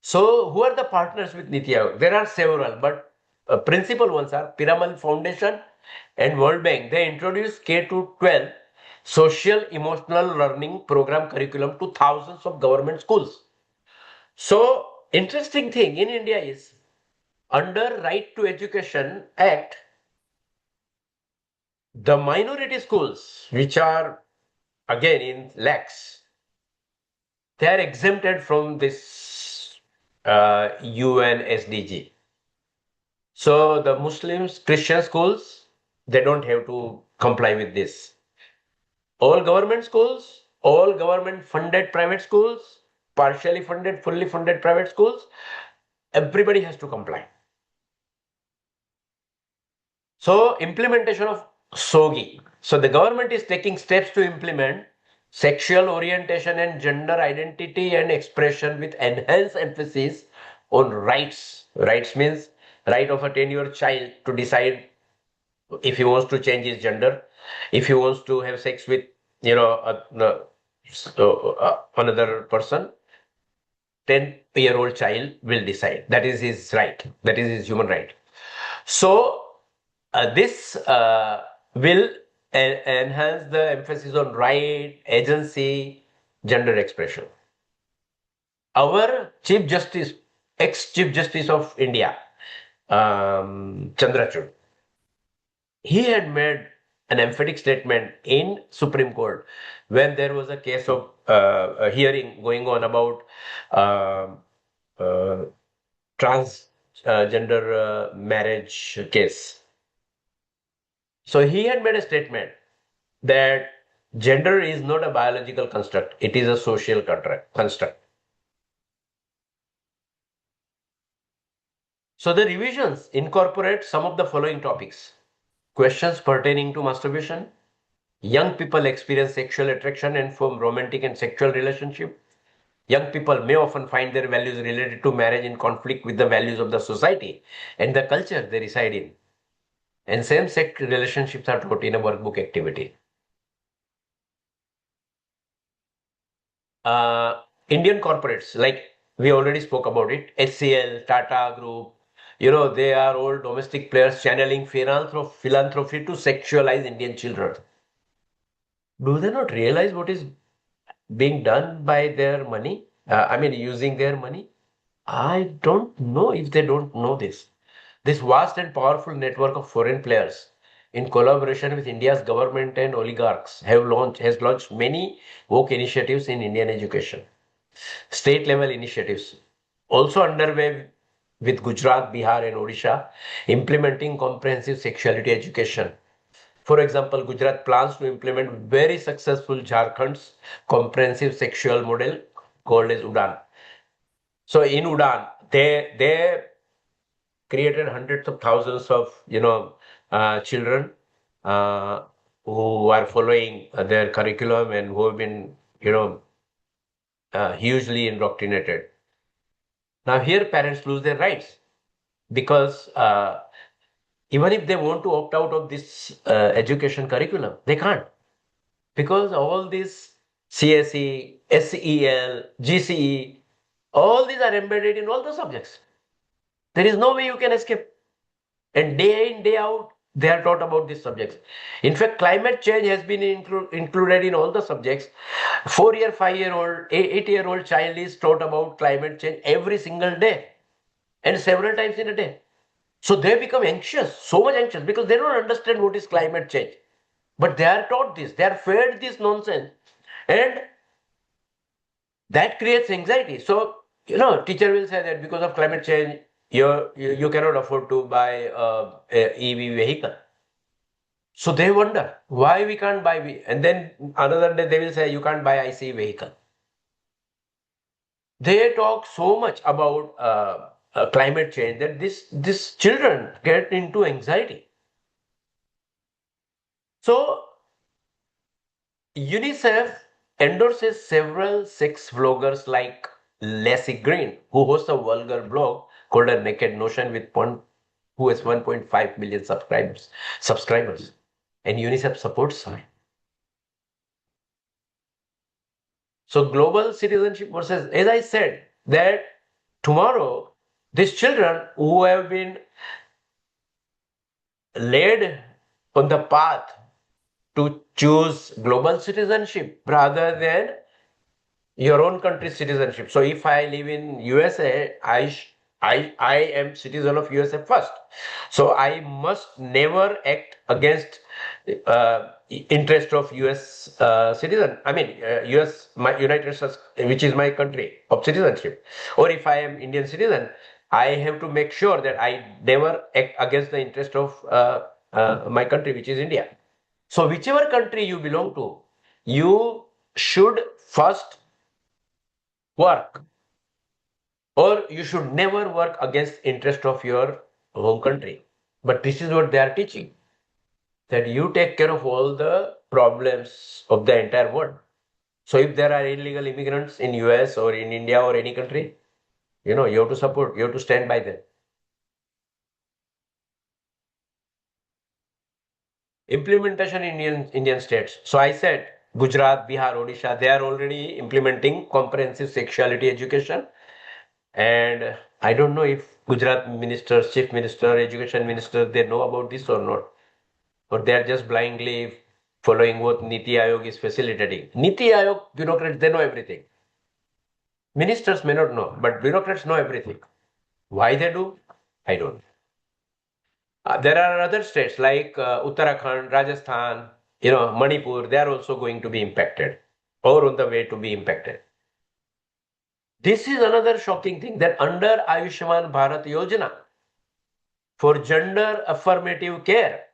So, who are the partners with Niti Aayog? There are several, but principal ones are Piramal Foundation and World Bank. They introduced K to 12 social emotional learning program curriculum to thousands of government schools. So, interesting thing in India is under Right to Education Act, the minority schools, which are again in lakhs, they are exempted from this UN SDG. So the Muslims, Christian schools, they don't have to comply with this. All government schools, all government funded private schools, partially funded, fully funded private schools, everybody has to comply. So implementation of SOGI. So the government is taking steps to implement sexual orientation and gender identity and expression with enhanced emphasis on rights. Rights means right of a 10-year child to decide if he wants to change his gender, if he wants to have sex with, another person, 10-year-old child will decide. That is his right. That is his human right. So this will enhance the emphasis on right, agency, gender expression. Our Chief Justice, ex-Chief Justice of India, Chandrachud, he had made an emphatic statement in Supreme Court when there was a case of a hearing going on about uh, uh, transgender marriage case. So he had made a statement that gender is not a biological construct, it is a social construct. So the revisions incorporate some of the following topics: questions pertaining to masturbation, young people experience sexual attraction and form romantic and sexual relationship. Young people may often find their values related to marriage in conflict with the values of the society and the culture they reside in. And same sex relationships are taught in a workbook activity. Indian corporates, like we already spoke about it, HCL, Tata Group, they are all domestic players channeling philanthropy to sexualize Indian children. Do they not realize what is being done by their money? I mean, using their money? I don't know if they don't know this. This vast and powerful network of foreign players, in collaboration with India's government and oligarchs, has launched many woke initiatives in Indian education. State level initiatives also underway with Gujarat, Bihar, and Odisha, implementing comprehensive sexuality education. For example, Gujarat plans to implement very successful Jharkhand's comprehensive sexual model called as UDAN. So in UDAN, they created hundreds of thousands of children uh, who are following their curriculum and who have been hugely indoctrinated. Now here parents lose their rights because even if they want to opt out of this education curriculum, they can't because all these CSE, SEL, GCE, all these are embedded in all the subjects. There is no way you can escape. And day in, day out, they are taught about these subjects. In fact, climate change has been included in all the subjects. 4-year, 5-year-old, 8-year-old child is taught about climate change every single day and several times in a day. So they become anxious, so much anxious because they don't understand what is climate change. But they are taught this, they are fed this nonsense. And That creates anxiety. So, teacher will say that because of climate change, you cannot afford to buy a EV vehicle. So they wonder why we can't buy, and then another day they will say you can't buy IC vehicle. They talk so much about climate change that this children get into anxiety. So UNICEF endorses several sex vloggers like Lassie Green, who hosts a vulgar blog called A Naked Notion who has 1.5 million subscribers, and UNICEF supports her. So global citizenship versus, as I said, that tomorrow these children who have been led on the path to choose global citizenship rather than your own country's citizenship. So if I live in USA, I am citizen of USA first. So I must never act against interest of US citizen. I mean US, my United States, which is my country of citizenship. Or if I am Indian citizen, I have to make sure that I never act against the interest of my country, which is India. So whichever country you belong to, you should first work, or you should never work against interest of your home country. But this is what they are teaching, that you take care of all the problems of the entire world. So if there are illegal immigrants in US or in India or any country, you have to support, you have to stand by them. Implementation in Indian states. So I said Gujarat, Bihar, Odisha, they are already implementing comprehensive sexuality education. And I don't know if Gujarat ministers, chief minister, education minister, they know about this or not, or they are just blindly following what Niti Aayog is facilitating. Niti Aayog bureaucrats, they know everything. Ministers may not know, but bureaucrats know everything. Why they do? I don't. There are other states like Uttarakhand, Rajasthan, Manipur. They are also going to be impacted, or on the way to be impacted. This is another shocking thing, that under Ayushman Bharat Yojana for gender affirmative care,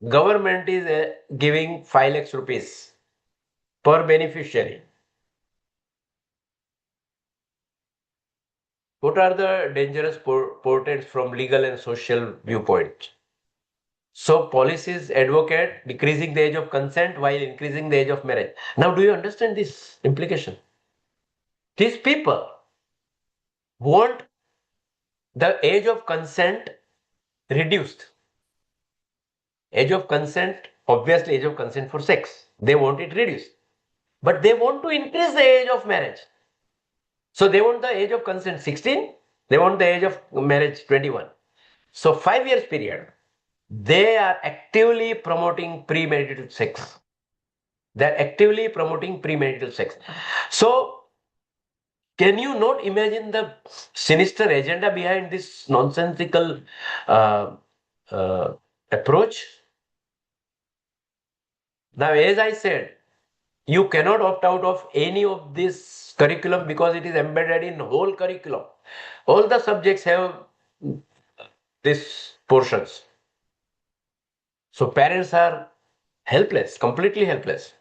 government is giving 5 lakhs rupees per beneficiary. What are the dangerous portents from legal and social viewpoint? So policies advocate decreasing the age of consent while increasing the age of marriage. Now, do you understand this implication? These people want the age of consent reduced. Age of consent, obviously, age of consent for sex. They want it reduced. But they want to increase the age of marriage. So they want the age of consent 16, they want the age of marriage 21. So 5 years period, they are actively promoting premarital sex. They're actively promoting premarital sex. So can you not imagine the sinister agenda behind this nonsensical uh, uh, approach? Now, as I said, you cannot opt out of any of this curriculum because it is embedded in whole curriculum. All the subjects have these portions. So parents are helpless, completely helpless.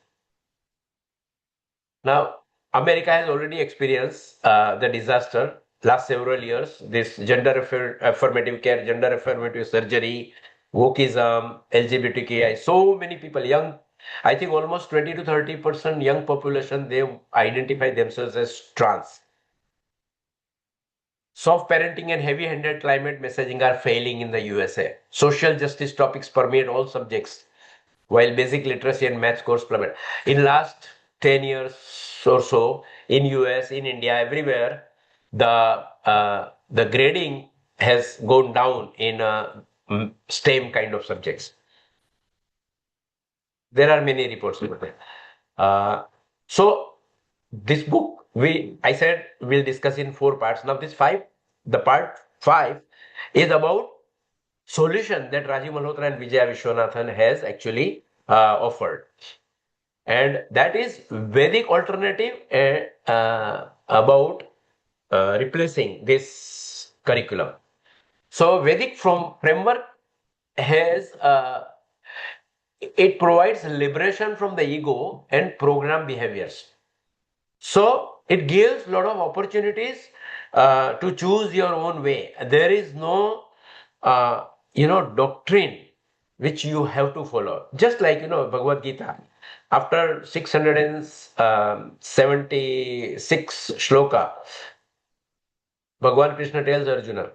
Now, America has already experienced the disaster last several years. This affirmative care, gender affirmative surgery, wokeism, LGBTQI, so many people, young, I think almost 20 to 30% young population, they identify themselves as trans. Soft parenting and heavy handed climate messaging are failing in the USA. Social justice topics permeate all subjects, while basic literacy and math scores plummet. In last 10 years or so, in US, in India, everywhere, the grading has gone down in STEM kind of subjects. There are many reports about it. Uh, so this book, I said we'll discuss in 4 parts. Now the part 5 is about solution that Rajiv Malhotra and Vijaya Viswanathan has actually offered. And that is Vedic alternative about replacing this curriculum. So Vedic from framework has it provides liberation from the ego and program behaviors. So it gives a lot of opportunities to choose your own way. There is no, doctrine which you have to follow. Just like, Bhagavad Gita, after 676 shloka, Bhagwan Krishna tells Arjuna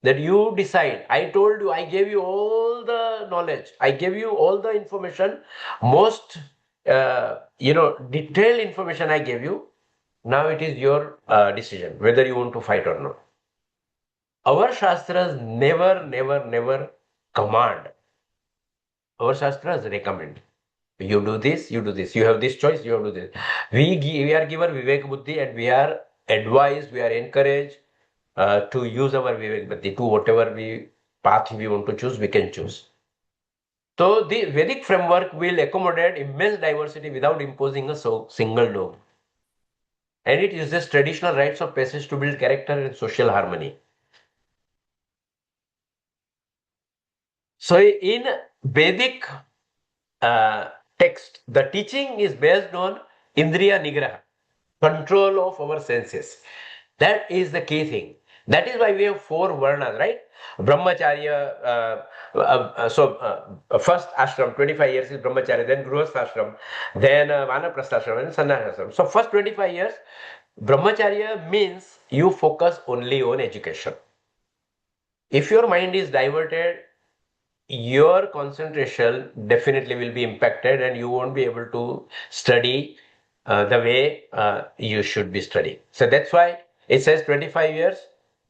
that you decide. I told you, I gave you all the knowledge, I gave you all the information, most, detailed information I gave you. Now it is your decision whether you want to fight or not. Our Shastras never, never, never command. Our Shastras recommend. You do this, you do this. You have this choice, you have to do this. We are given Vivek Buddhi and we are advised, we are encouraged to use our Vivek Buddhi to whatever path we want to choose, we can choose. So the Vedic framework will accommodate immense diversity without imposing a single dogma. And it uses traditional rites of passage to build character and social harmony. So in Vedic uh, text, the teaching is based on Indriya Nigraha, control of our senses. That is the key thing. That is why we have four varnas, right? Brahmacharya, first ashram, 25 years is Brahmacharya, then Grihastha ashram, then Vanaprastha ashram, and Sannyasa ashram. So first 25 years, Brahmacharya means you focus only on education. If your mind is diverted, your concentration definitely will be impacted and you won't be able to study the way you should be studying. So that's why it says 25 years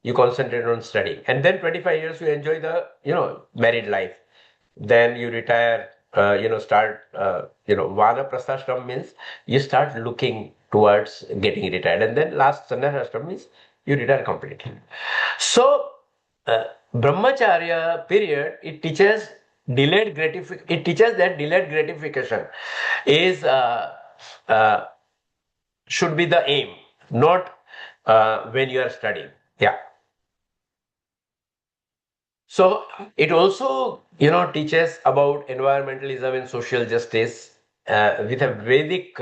you concentrate on studying, and then 25 years you enjoy the married life. Then you retire, start, vanaprasthashram means you start looking towards getting retired, and then last sannyasashram means you retire completely. So brahmacharya period, it teaches that delayed gratification is uh, should be the aim, not when you are studying. Yeah. So it also, teaches about environmentalism and social justice with a Vedic,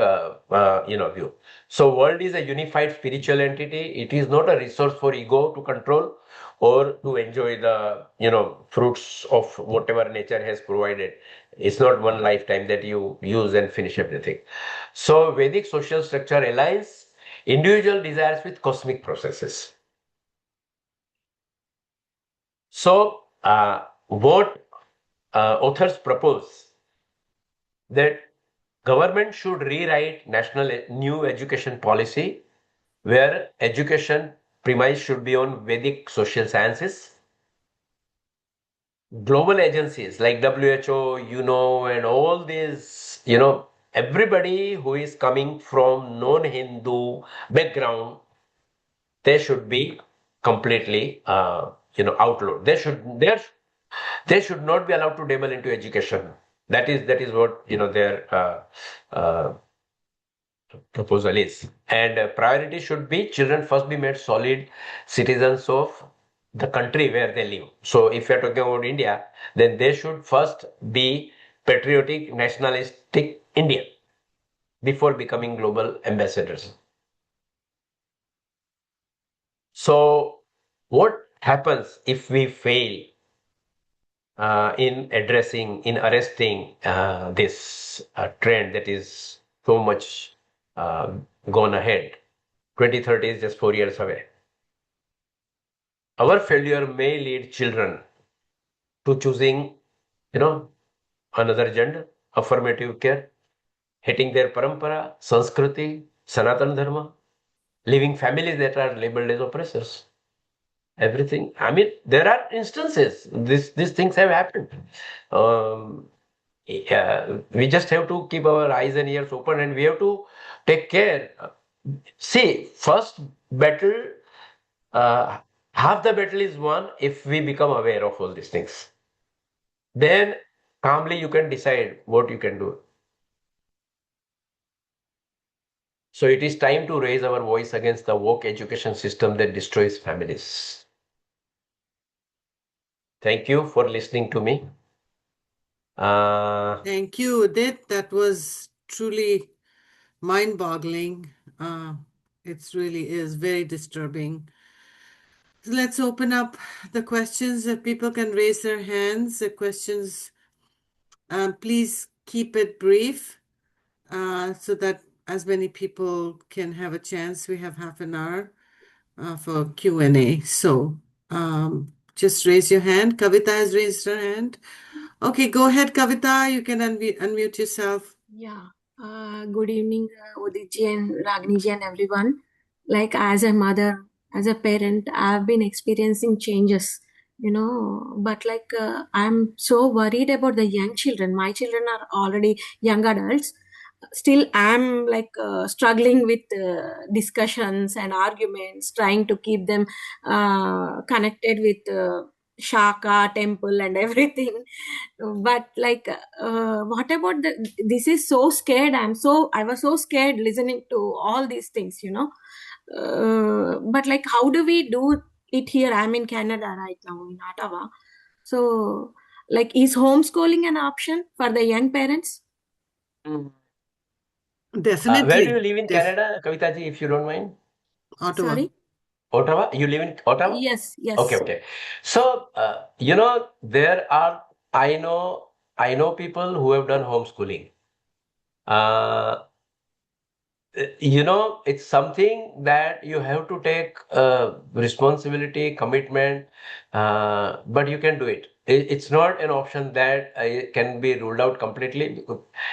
view. So world is a unified spiritual entity. It is not a resource for ego to control or to enjoy the, fruits of whatever nature has provided. It's not one lifetime that you use and finish everything. So Vedic social structure aligns individual desires with cosmic processes. So, what authors propose that government should rewrite national new education policy where education premise should be on Vedic social sciences. Global agencies like WHO, and all these, everybody who is coming from non-Hindu background, they should be completely, outlawed. They should not be allowed to dabble into education. That is what their proposal is. And priority should be children first be made solid citizens of the country where they live. So if you are talking about India, then they should first be patriotic, nationalistic Indian before becoming global ambassadors. So what happens if we fail in arresting this trend that is so much uh, gone ahead? 2030 is just 4 years away. Our failure may lead children to choosing, you know, another gender, affirmative care, hating their parampara, sanskriti, sanatan dharma, leaving families that are labeled as oppressors. Everything. I mean, there are instances. These things have happened. Um, yeah, we just have to keep our eyes and ears open, and we have to take care. See, first battle, uh, half the battle is won if we become aware of all these things. Then calmly you can decide what you can do. So it is time to raise our voice against the woke education system that destroys families. Thank you for listening to me. Thank you, Udit. That was truly mind-boggling. It really is very disturbing. So let's open up the questions that people can raise their hands. The questions, please keep it brief so that as many people can have a chance. We have half an hour for Q&A. So just raise your hand. Kavita has raised her hand. Okay, go ahead, Kavita. You can unmute yourself. Yeah. Good evening, Uditji and Ragniji and everyone. Like as a mother, as a parent, I've been experiencing changes, but I'm so worried about the young children. My children are already young adults. Still, I'm struggling with discussions and arguments, trying to keep them connected with Shaka, temple, and everything. But what about this is so scared. I was so scared listening to all these things, but how do we do it here? I'm in Canada right now, in Ottawa. So is homeschooling an option for the young parents? where do you Definitely. live in Canada, Kavita ji, if you don't mind? Ottawa. Sorry. Ottawa? You live in Ottawa? Yes, Okay, yes. okay. So, there are, I know, I know people who have done homeschooling. Uh, it's something that you have to take responsibility, commitment, but you can do it. It's not an option that can be ruled out completely.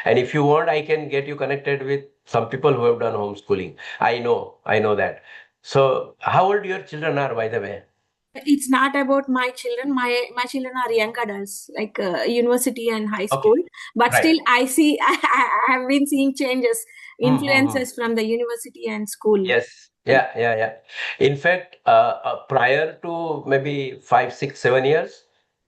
And if you want, I can get you connected with some people who have done homeschooling. I know that. So, how old your children are, by the way? It's not about my children. My children are young adults, university and high school. Okay, But right. still, I have been seeing changes, Mm-hmm. influences from the university and school. Yes, Like, yeah. In fact, prior to maybe 5, 6, 7 years,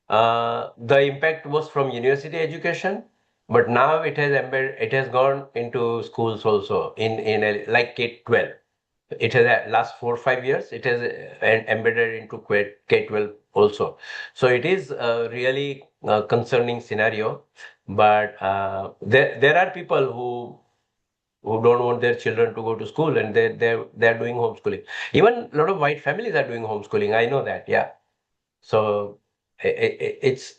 the impact was from university education, but now it has gone into schools also in like K-12. It has last 4 or 5 years. It has embedded into K-12 also. So it is a really concerning scenario. But there are people who don't want their children to go to school, and they're doing homeschooling. Even a lot of white families are doing homeschooling. I know that. Yeah. So it's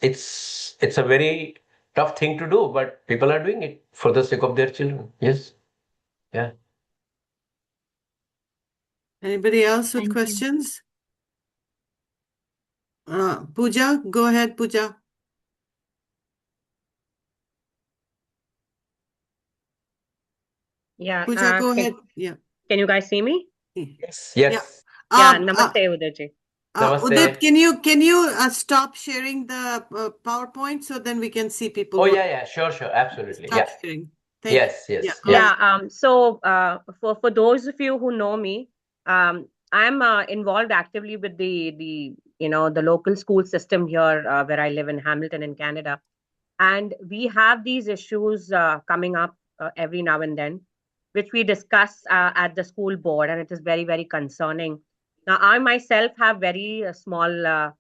a very tough thing to do, but people are doing it for the sake of their children. Yes. Yeah. Anybody else with thank you. questions? Pooja, go ahead, Pooja. Yeah, Pooja, go ahead. Yeah. can you guys see me? Yes. Yeah. Yes. Yeah, Um, uh, namaste, Udit. Udit, Namaste. can you stop sharing the PowerPoint so then we can see people Oh who are yeah, sure, absolutely. stop Yeah. sharing. Thank you. Yes, Yeah, yes, go yeah. ahead. Yeah, so for those of you who know me, I'm involved actively with the local school system here where I live in Hamilton in Canada, and we have these issues coming up every now and then, which we discuss at the school board, and it is very very concerning. Now, I myself have very small,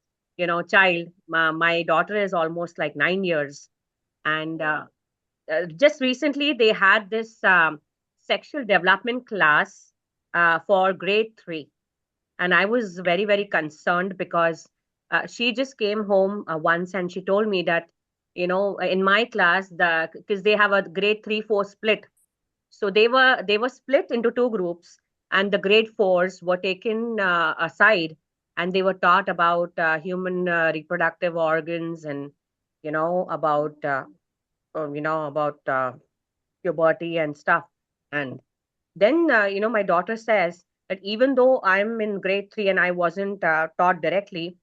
child. My daughter is almost like 9 years, and just recently they had this sexual development class for grade 3, and I was very very concerned because she just came home once and she told me that in my class, because they have a grade 3, 4 split, so they were split into two groups, and the grade 4s were taken aside, and they were taught about human reproductive organs, and about puberty and stuff. And then, my daughter says that even though I'm in grade 3 and I wasn't taught directly,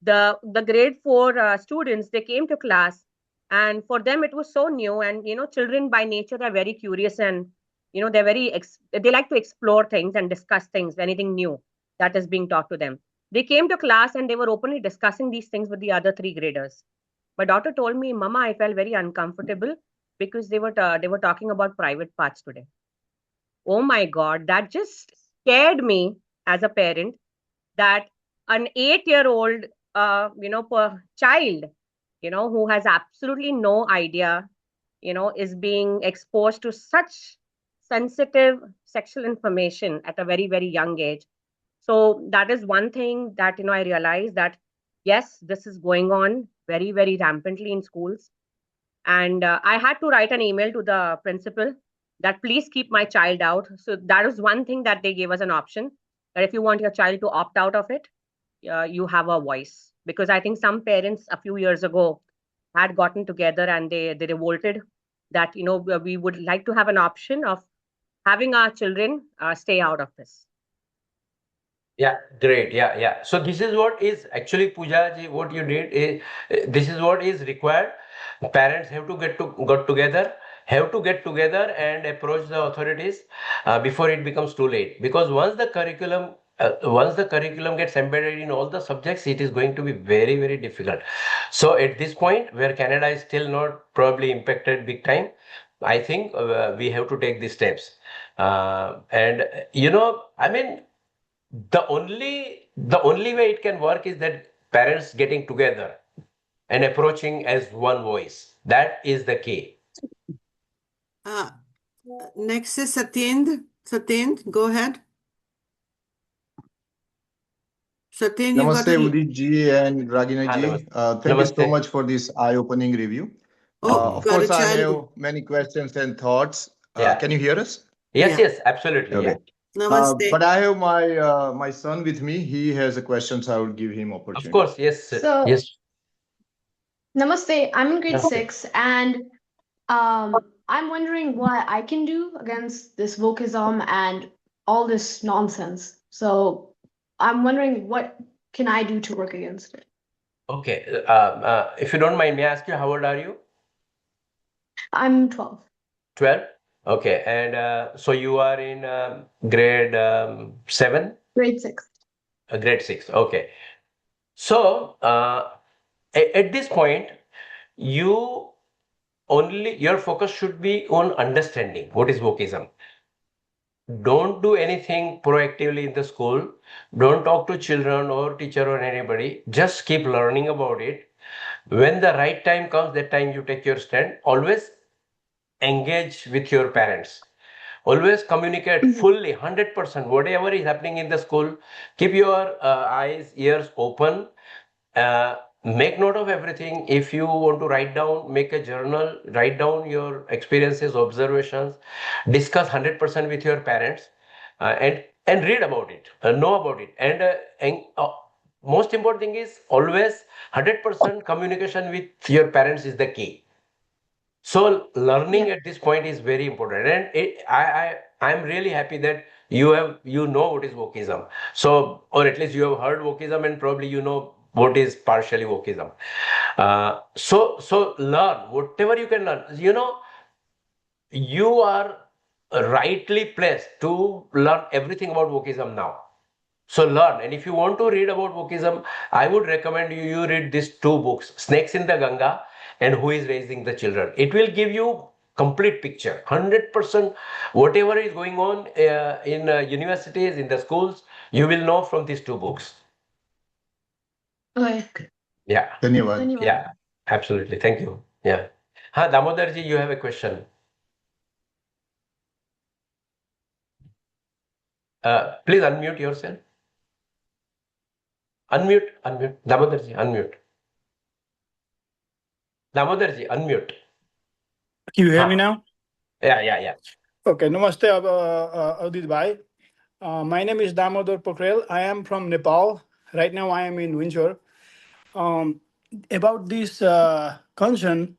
the grade 4 students, they came to class, and for them it was so new. And children by nature are very curious, and they like to explore things and discuss things, anything new that is being taught to them. They came to class and they were openly discussing these things with the other three graders. My daughter told me, Mama, I felt very uncomfortable because they were talking about private parts today. Oh my God, that just scared me as a parent that an 8 year old, child, who has absolutely no idea, is being exposed to such sensitive sexual information at a very, very young age. So that is one thing that, I realized that, yes, this is going on very, very rampantly in schools. And I had to write an email to the principal that please keep my child out. So that is one thing that they gave us an option, that if you want your child to opt out of it, you have a voice. Because I think some parents a few years ago had gotten together and they revolted that, we would like to have an option of having our children stay out of this. Yeah, great. Yeah, yeah. So this is what is actually Puja ji, what you did is this is what is required. Parents have to got together, and approach the authorities before it becomes too late. Because once the curriculum gets embedded in all the subjects, it is going to be very, very difficult. So at this point, where Canada is still not probably impacted big time, I think we have to take these steps. And I mean, the only way it can work is that parents getting together and approaching as one voice. That is the key. Uh, Next is Satyendra. Satyendra, go ahead. Satyendra, you got Namaste, a... Udit ji and Ragina हाँ, ji. नमस्ते Thank you so नमस्ते much for this eye-opening review. Oh, Of Mhm. got a course, I child. have many questions and thoughts. Yeah. Can you hear us? Yes, Yeah. yes, absolutely. Okay. Yeah. Namaste. But I have my son with me. He has a question, so I will give him Of opportunity. course, yes, sir. So, Yes. namaste. I'm in grade Namaste. six, and I'm wondering what I can do against this wokeism and all this nonsense. So, I'm wondering what can I do to work against it. Okay. If you don't mind, may I ask you how old are you? I'm 12, 12. Okay. And so you are in grade 7, grade six. grade 6. Okay. So at this point, you your focus should be on understanding what is wokeism. Don't do anything proactively in the school. Don't talk to children or teacher or anybody. Just keep learning about it. When the right time comes, that time you take your stand. Always engage with your parents. Always communicate Mhm. fully, 100%. Whatever is happening in the school, keep your eyes, ears open. Uh, Make note of everything. If you want to write down, make a journal, write down your experiences, observations, discuss 100% with your parents, and read about it, know about it. And most important thing is always 100% communication with your parents is the key. So Yeah. learning at this point is very important, and I'm really happy that you know what is wokeism. So, or at least you have heard wokeism, and probably you know what is partially wokeism. So learn whatever you can learn. You are rightly placed to learn everything about wokeism now. So learn, and if you want to read about Buddhism, I would recommend you read these two books, Snakes in the Ganga and Who is Raising the Children. It will give you complete picture, 100%. Whatever is going on in universities, in the schools, you will know from these two books. Okay. Yeah, Dhanyavad. Dhanyavad. yeah, absolutely. Thank you. Yeah. Damodarji, you have a question. Please unmute yourself. Unmute. Damodarji, unmute. Damodarji, unmute. Can you hear me Ha. now? Yeah. Okay, namaste, Udit Bhai. My name is Damodar Pokhrel. I am from Nepal. Right now, I am in Windsor. Um, about this concern,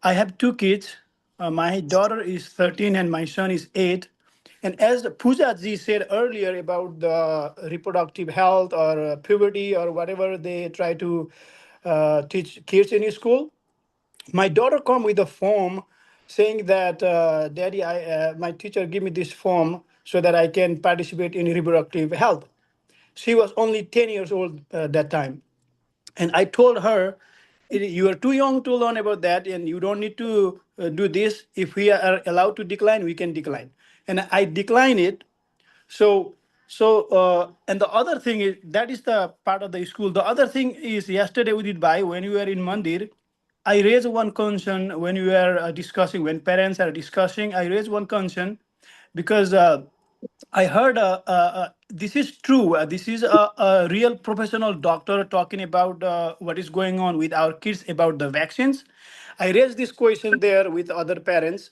I have two kids. My daughter is 13 and my son is 8. And as Pooja ji said earlier about the reproductive health or puberty or whatever they try to teach kids in school, my daughter come with a form saying that daddy my teacher give me this form so that I can participate in reproductive health. She was only 10 years old that time, and I told her, You are too young to learn about that, and you don't need to do this. If we are allowed to decline, we can decline. and I decline it. And the other thing is that is the part of the school. The other thing is yesterday we did buy when we were in Mandir. I raised one concern when we were discussing, when parents are discussing. I raised one concern because I heard this is true. This is a real professional doctor talking about what is going on with our kids about the vaccines. I raised this question there with other parents.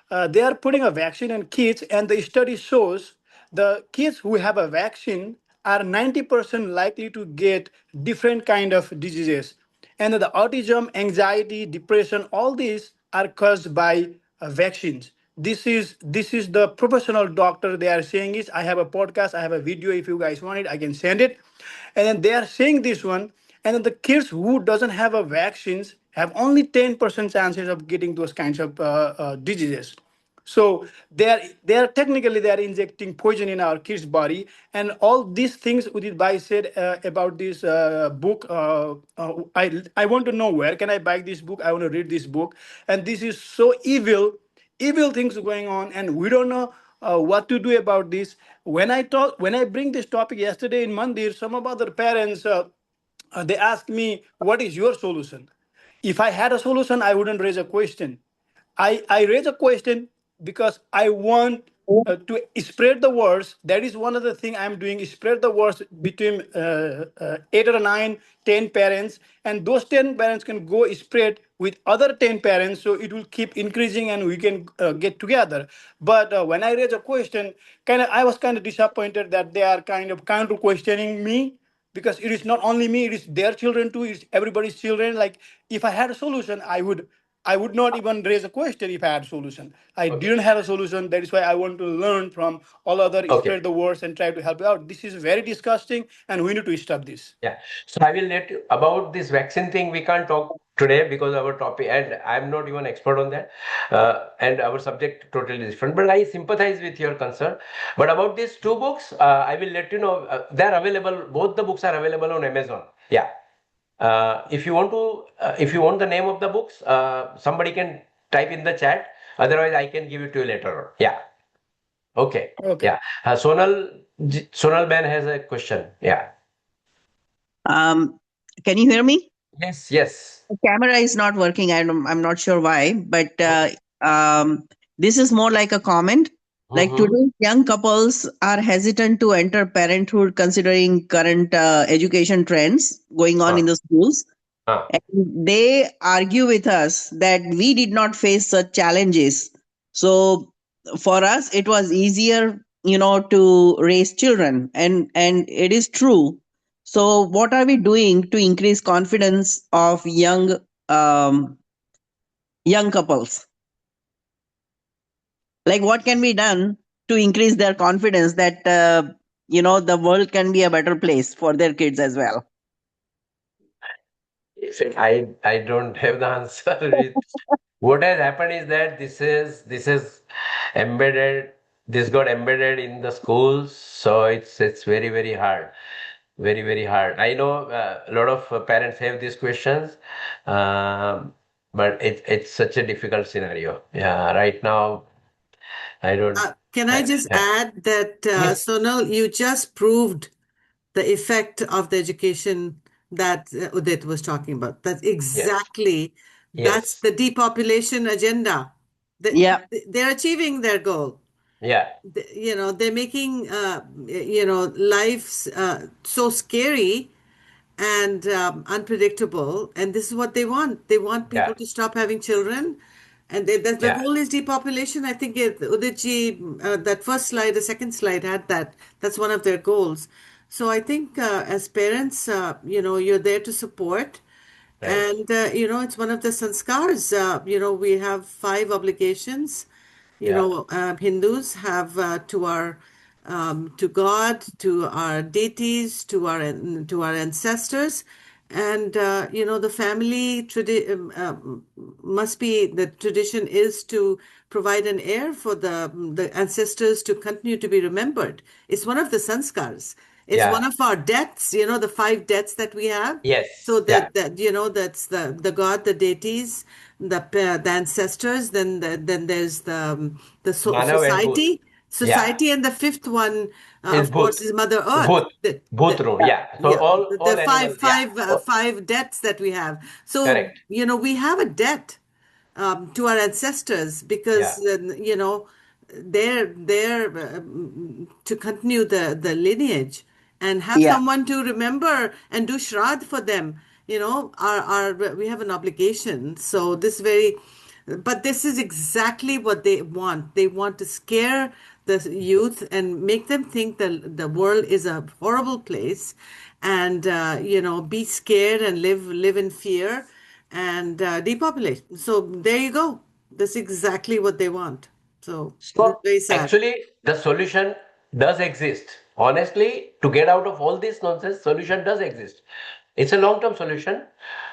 They are putting a vaccine in kids, and the study shows the kids who have a vaccine are 90% likely to get different kind of diseases, and the autism, anxiety, depression, all these are caused by vaccines. This is the professional doctor. They are saying is, I have a podcast, I have a video. If you guys want it, I can send it. And then they are saying this one, and then the kids who doesn't have a vaccines have only 10% chances of getting those kinds of diseases. So they are technically they are injecting poison in our kids' body, and all these things Udit Bhai said about this book. I want to know, where can I buy this book? I want to read this book, and this is so evil things going on, and we don't know what to do about this. When I bring this topic yesterday in Mandir, some of other parents they asked me, "What is your solution?" If I had a solution, I wouldn't raise a question. I raise a question because I want to spread the words. That is one of the things I'm doing, is spread the words between 8 or 9, 10 parents, and those 10 parents can go spread with other 10 parents, so it will keep increasing and we can get together. But when I raise a question, I was kind of disappointed that they are kind of counter questioning me, because it is not only me, it is their children too, it's everybody's children. Like, if I had a solution, I would not even raise a question. If I had a solution, I Okay. didn't have a solution. That is why I want to learn from all other, Okay. spread the words and try to help you out. This is very disgusting, and we need to stop this. Yeah. So I will let you about this vaccine thing. We can't talk today because our topic, and I'm not even expert on that, and our subject totally different. But I sympathize with your concern. But about these two books, I will let you know. They're available. Both the books are available on Amazon. Yeah. If you want the name of the books, somebody can type in the chat. Otherwise, I can give it to you later on. Yeah. Okay. Okay. Yeah. Sonal Ben has a question. Yeah. Um, can you hear me? Yes. Yes. The camera is not working. I'm not sure why, but this is more like a comment. Like, Mm-hmm. today, young couples are hesitant to enter parenthood considering current education trends going on in the schools. And they argue with us that we did not face such challenges. So for us, it was easier, to raise children. And it is true. So what are we doing to increase confidence of young couples? Like, what can be done to increase their confidence that the world can be a better place for their kids as well? I don't have the answer. What has happened is that this is embedded. This got embedded in the schools, so it's very very hard, very hard. I know a lot of parents have these questions, but it's such a difficult scenario. Yeah, right now I don't. Can I just add that, Yes, Sonal, you just proved the effect of the education that Udit was talking about. That's yes, that's yes, the depopulation agenda. Yeah. They're achieving their goal. yeah, They're making, lives so scary and unpredictable. And this is what they want. They want yeah, people to stop having children. And the yeah, goal is depopulation. I think Uditji, that first slide, the second slide had that. That's one of their goals. So I think as parents, you're there to support. right, And, it's one of the sanskars. We have 5 obligations, yeah, Hindus have to God, to our deities, to our ancestors, and the family must be, the tradition is to provide an heir for the ancestors to continue to be remembered. It's one of the sanskars. It's one yeah, of our debts, the 5 debts that we have. So yes, yeah. that's the God, the deities, the ancestors. Then there's the Manav and Bhut. society. society, and the fifth one, is of course, Bhut. is Mother Earth. Bhut. Bhut room. Yeah. So all The animals. Yeah. five debts that we have. So, Correct. we have a debt to our ancestors, Yeah. because they're to continue the lineage and have Yeah. someone to remember and do shraddh for them. Our we have an obligation. So but this is exactly what they want. They want to scare the youth and make them think that the world is a horrible place, and be scared and live in fear, and depopulate. So there you go. That's exactly what they want. So it's So very sad. actually, the solution does exist. Honestly, to get out of all this nonsense, solution does exist. It's a long-term solution.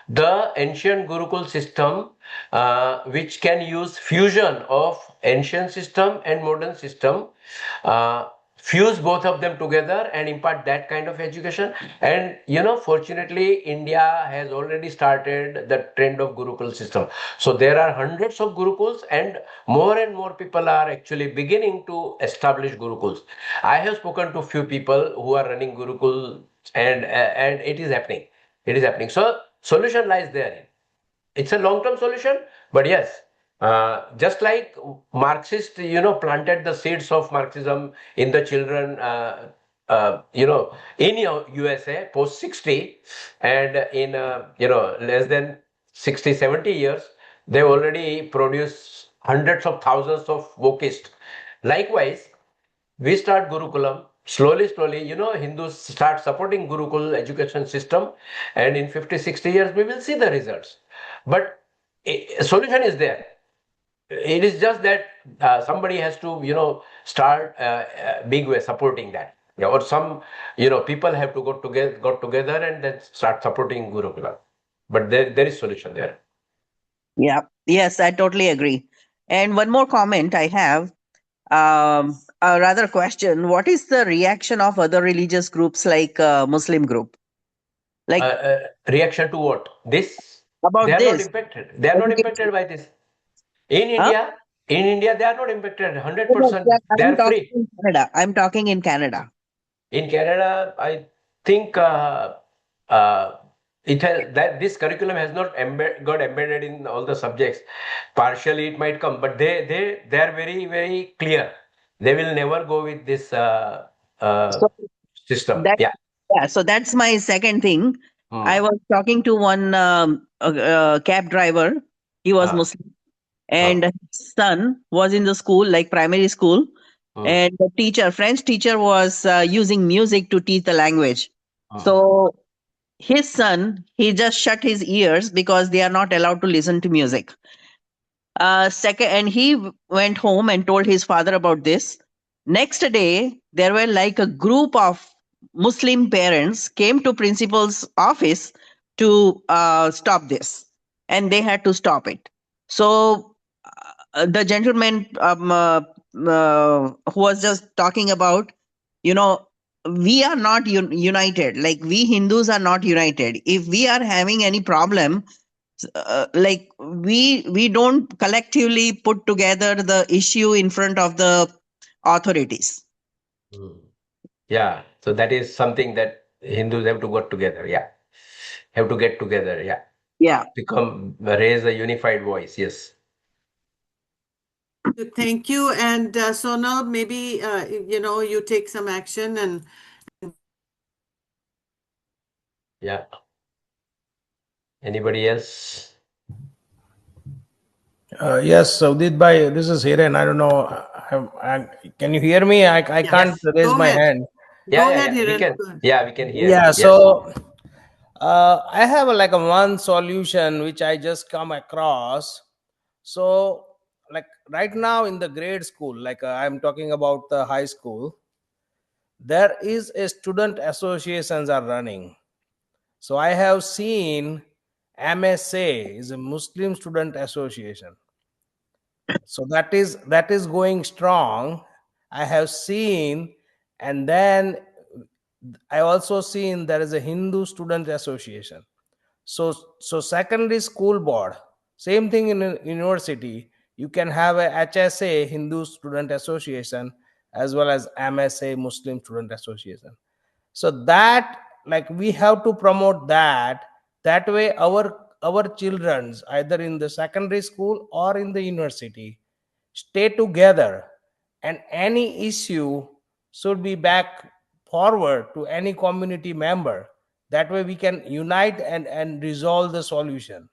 The ancient Gurukul system, which can use fusion of ancient system and modern system, uh, fuse both of them together and impart that kind of education. And fortunately, India has already started the trend of Gurukul system. So there are hundreds of Gurukuls, and more people are actually beginning to establish Gurukuls. I have spoken to few people who are running Gurukul, and it is happening. It is happening. So solution lies there. It's a long-term solution, but yes, just like Marxist, planted the seeds of Marxism in the children, in USA post 60, and in less than 60, 70 years, they already produce hundreds of thousands of vokists. Likewise, we start Gurukulam. Slowly, Hindus start supporting Gurukul education system, and in 50, 60 years, we will see the results. But a solution is there. It is just that somebody has to, start big way supporting that. Yeah, or some, people have to got together and then start supporting Gurukula. But there is solution there. Yeah. Yes, I totally agree. And one more comment I have, a rather question. What is the reaction of other religious groups like Muslim group? Like Reaction to what? This? They about are not this? impacted. They are not Education. impacted by this. In Huh? India, in India, they are not impacted. No, no, 100%. They I'm are talking free. in Canada. I'm talking in Canada. In Canada, I think it has that this curriculum has not got embedded in all the subjects. Partially, it might come, but they are very clear. They will never go with this So system. that Yeah. yeah, so that's my second thing. I Hmm. was talking to one cab driver. He was Ah. Muslim, and Ah. his son was in the school, like primary school, Hmm. and the teacher, French teacher, was using music to teach the language. Hmm. So his son, he just shut his ears because they are not allowed to listen to music. Second, and he went home and told his father about this. Next day, there were like a group of Muslim parents came to principal's office to stop this, and they had to stop it. So the gentleman who was just talking about, you know, we are not united. Like we Hindus are not united. If we are having any problem, like we don't collectively put together the issue in front of the authorities. Hmm. Yeah. So that is something that Hindus have to work together. Yeah. Have to get together. Yeah. Yeah. Raise a unified voice. Yes. Thank you. And Sonal, maybe you take some action and Yeah. Anybody else? Yes, Udit bhai, this is Hiren. I don't know. Can you hear me? I yes, can't raise go my ahead. hand. Go Yeah. ahead, Yeah. We Hiran. can. Go ahead. Yeah, we can hear you. Yeah, Yes. so I have like a one solution which I just come across. So, like right now in the grade school, like I'm talking about the high school, there is a student associations are running. So I have seen MSA is a Muslim Student Association. So that is going strong. I have seen, and then I also seen there is a Hindu Student Association. So secondary school board, same thing in a university. You can have a HSA, Hindu Student Association. as well as MSA, Muslim Student Association. So that, like, we have to promote that. That way our children's, either in the secondary school or in the university, stay together, and any issue should be back forward to any community member. That way we can unite and resolve the solution.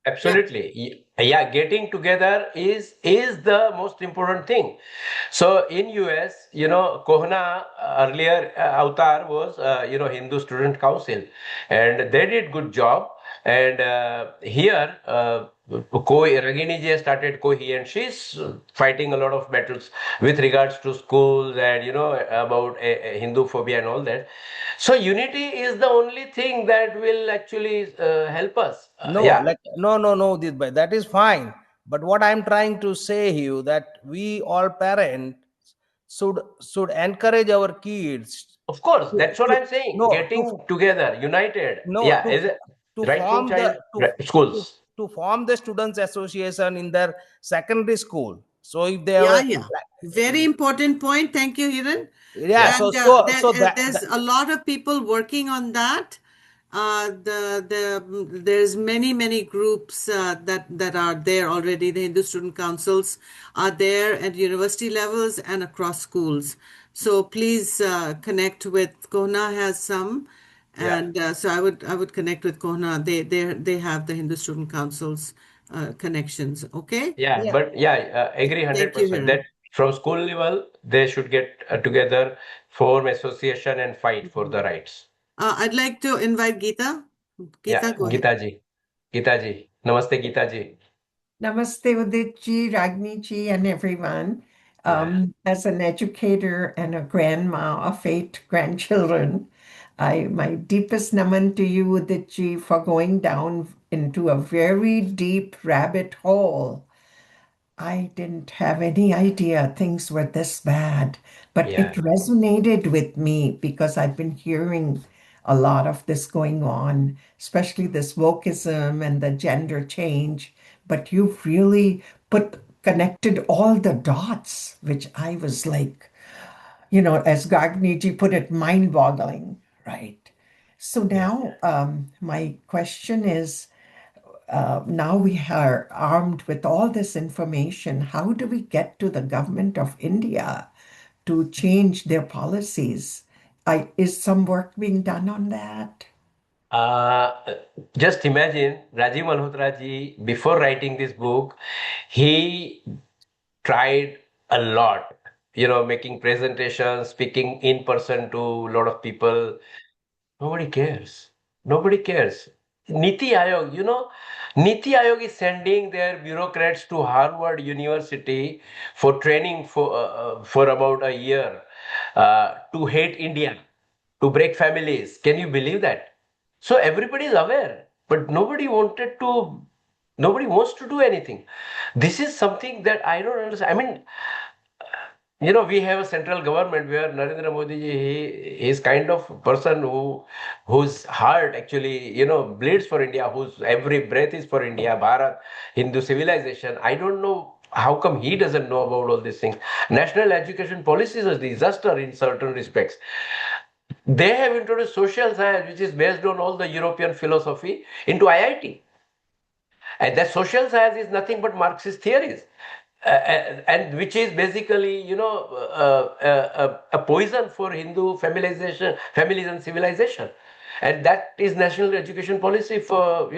Absolutely. Yeah, getting together is the most important thing. So in US, Kohana earlier Avatar was Hindu Student Council, and they did good job. And here, Ragini ji has started CoHHE, and she's fighting a lot of battles with regards to schools and about Hindu phobia and all that. So unity is the only thing that will actually help us. No, Yeah. like, no, that is fine. But what I'm trying to say you, that we all parents should encourage our kids Of course, to, that's what to I'm saying. no to Getting together, united. no Yeah, is it to right from form child the to, schools. to form the students association in their secondary school. So if they have Yeah, a, yeah. Very important point. Thank you, Hiran. yeah, Yeah, And there's a lot of people working on that. There's many groups that are there already. The Hindu student councils are there at university levels and across schools. So please connect with Kohna has some, yeah, and so I would connect with Kohna. They have the Hindu student councils connections. Okay. yeah. yeah. But yeah, agree Thank you, 100% Hiran. that from school level they should get together, form association and fight for the rights. I'd like to invite Geeta. Yeah, Geeta, go ahead. Geeta ji, namaste, Geeta ji. Namaste, Uditji, Ragniji, and everyone. Yeah, As an educator and a grandma of 8 grandchildren, my deepest naman to you, Uditji, for going down into a very deep rabbit hole. I didn't have any idea things were this bad, but it yeah. resonated with me because I've been hearing a lot of this going on, especially this wokeism and the gender change. But you've really connected all the dots, which I was like, as Gagniji put it, mind-boggling, right? So Yeah. now my question is, now we are armed with all this information. How do we get to the government of India to change their policies? Is some work being done on that? Uh, just imagine Rajiv Malhotra ji, before writing this book, he tried a lot, making presentations, speaking in person to a lot of people. Nobody cares. Nobody cares. Niti Ayog, Niti Ayog is sending their bureaucrats to Harvard University for training for about a year to hate India, to break families. Can you believe that? So everybody is aware, but nobody wants to do anything. This is something that I don't understand. I mean, we have a central government where Narendra Modi ji, he is kind of person whose heart actually, bleeds for India, whose every breath is for India, Bharat, Hindu civilization. I don't know how come he doesn't know about all these things. National education policy is a disaster in certain respects. They have introduced social science, which is based on all the European philosophy, into IIT. And that social science is nothing but Marxist theories. And which is basically, a poison for Hindu families and civilization. And that is national education policy for,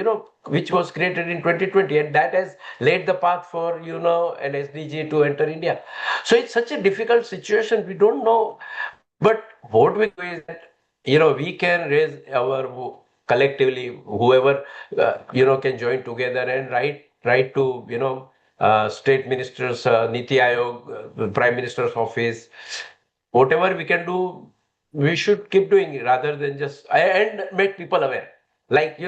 which was created in 2020. And that has laid the path for, an SDG to enter India. So it's such a difficult situation. We don't know. But what we do is that, we can raise our collectively, whoever, can join together and write to, state ministers, Niti Ayog, Prime Minister's office, whatever we can do, we should keep doing it rather than just and make people aware. Like,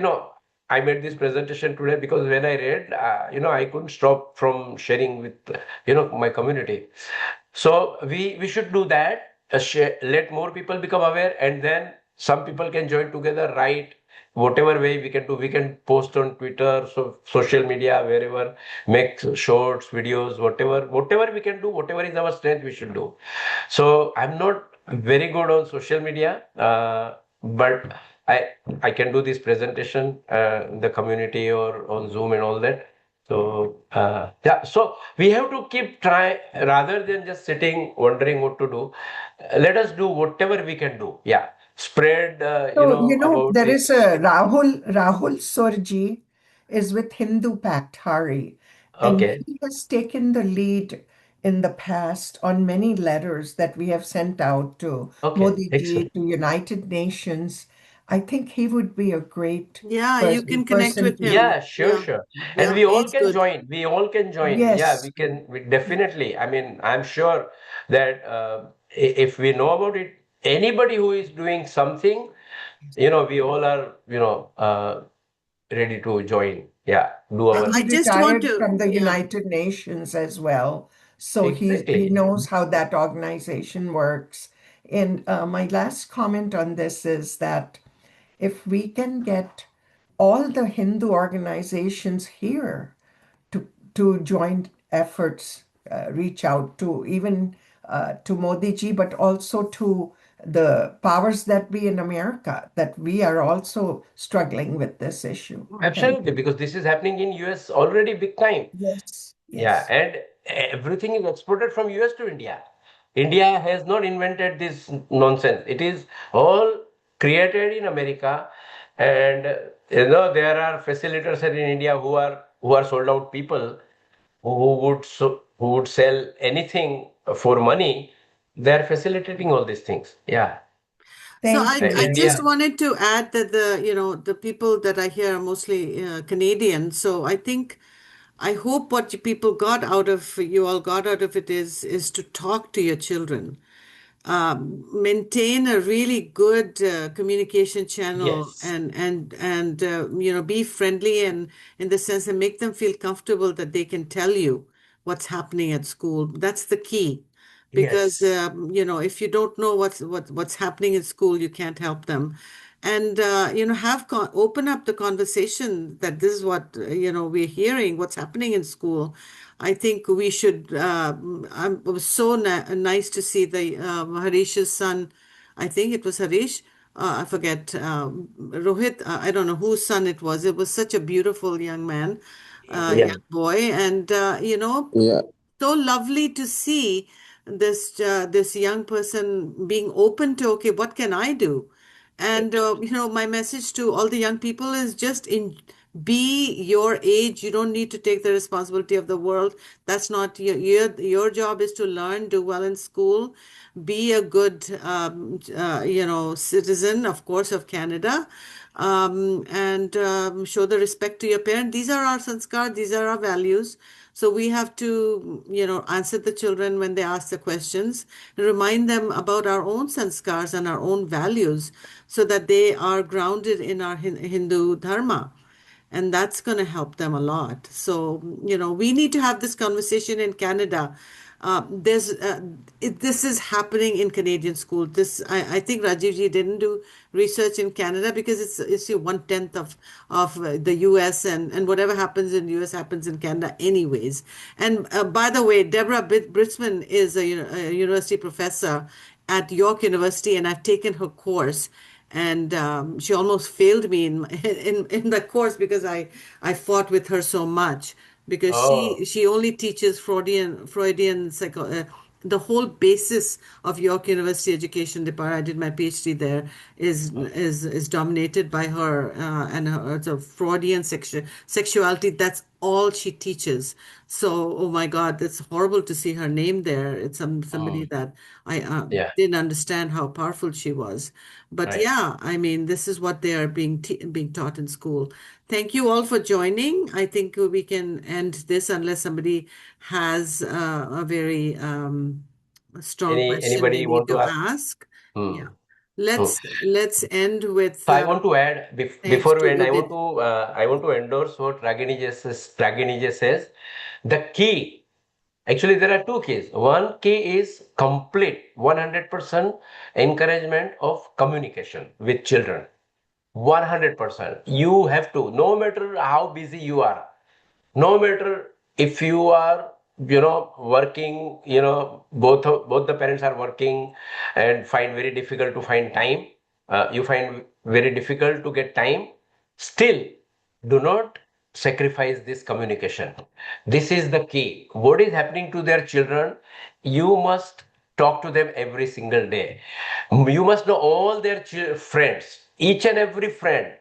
I made this presentation today because when I read, I couldn't stop from sharing with, my community. So we should do that. Let more people become aware, and then Some people can join together, write whatever way we can do. We can post on Twitter, so social media, wherever, make shorts, videos, whatever we can do, whatever is our strength, we should do. So I'm not very good on social media, but I can do this presentation in the community or on Zoom and all that. So yeah, so we have to keep try rather than just sitting wondering what to do. Let us do whatever we can do. Yeah, spread So, about there is this. a Rahul Surji is with Hindu Pact Hari, and Okay, he has taken the lead in the past on many letters that we have sent out to okay, Modi ji, excellent. to United Nations. I think he would be a great Yeah, you can connect person with to. him. Yeah, sure, Yeah. sure. And Yeah, we all he's can good. join. We all can join. Yeah, Yes. we can. We definitely. I mean, I'm sure that if we know about it, anybody who is doing something, we all are, ready to join. Yeah, do I, our And he I just want retired to, from the yeah. United Nations as well. So he exactly. knows how that organization works. And my last comment on this is that if we can get all the Hindu organizations here to joint efforts, reach out to even to Modi ji, but also to the powers that be in America, that we are also struggling with this issue. Thank Absolutely, you. because this is happening in US already big time. Yes, Yeah, yes. and everything is exported from US to India. India has not invented this nonsense. It is all created in America, and there are facilitators in India who are sold out people who would sell anything for money. They are facilitating all these things. Yeah, So Thank I you. just India. wanted to add that the people that I hear are mostly Canadian. So I hope what you people got out of you all got out of it is to talk to your children. Maintain a really good communication channel Yes, and be friendly and in the sense and make them feel comfortable that they can tell you what's happening at school. That's the key because yes, if you don't know what's happening in school, you can't help them. And have open up the conversation that this is what we're hearing, what's happening in school. I think we should. It was so nice to see the Harish's son. I think it was Harish. I forget. Rohit. I don't know whose son it was. It was such a beautiful young man, yeah, young boy, and Yeah, so lovely to see this young person being open to, okay, what can I do? And my message to all the young people is just be your age. You don't need to take the responsibility of the world. That's not your job is to learn, do well in school, be a good citizen, of course, of Canada, and show the respect to your parent. These are our sanskar, these are our values. So we have to, answer the children when they ask the questions, remind them about our own sanskars and our own values so that they are grounded in our Hindu dharma, and that's going to help them a lot. So, we need to have this conversation in Canada. This is happening in Canadian school. I think Rajiv ji didn't do research in Canada because it's 1/10 of the US, and whatever happens in US happens in Canada anyways. And by the way, Deborah Britzman is a university professor at York University, and I've taken her course, and she almost failed me in the course because I fought with her so much because oh, she only teaches Freudian the whole basis of York University education department. I did my PhD there. Is dominated by her and her the Freudian sexuality. That's all she teaches. So, oh my God, that's horrible to see her name there. It's somebody that I yeah, didn't understand how powerful she was. But right. yeah, I mean, this is what they are being taught in school. Thank you all for joining. I think we can end this unless somebody has a very strong question they Anybody need want to to ask? ask. Hmm. Yeah. Hmm. Let's end with So I want to add thanks before to we end, Udit. I want to endorse what Ragini just says. The key Actually, there are two keys. One key is complete 100% encouragement of communication with children. 100%. You have to, no matter how busy you are, no matter if you are, working, both the parents are working and find very difficult to find time. You find very difficult to get time. Still, do not sacrifice this communication. This is the key. What is happening to their children? You must talk to them every single day. You must know all their friends, each and every friend,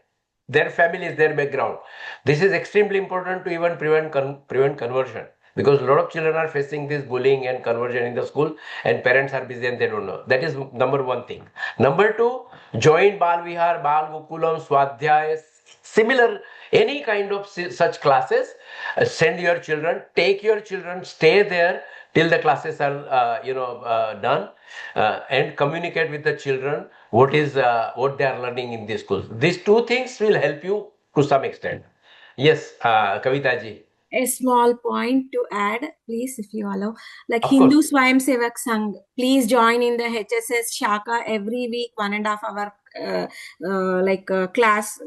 their families, their background. This is extremely important to even prevent conversion, because a lot of children are facing this bullying and conversion in the school, and parents are busy and they don't know. That is number one thing. Number two, join Bal Vihar, Bal Gokulam, Swadhyay, similar any kind of such classes. Send your children, take your children, stay there till the classes are done, and communicate with the children what they are learning in these schools. These two things will help you to some extent. Yes, Kavita ji. A small point to add, please, if you allow. Like Of Hindu course. Swayam Sevak Sangh, please join in the HSS Shaka every week, 1.5 hour class,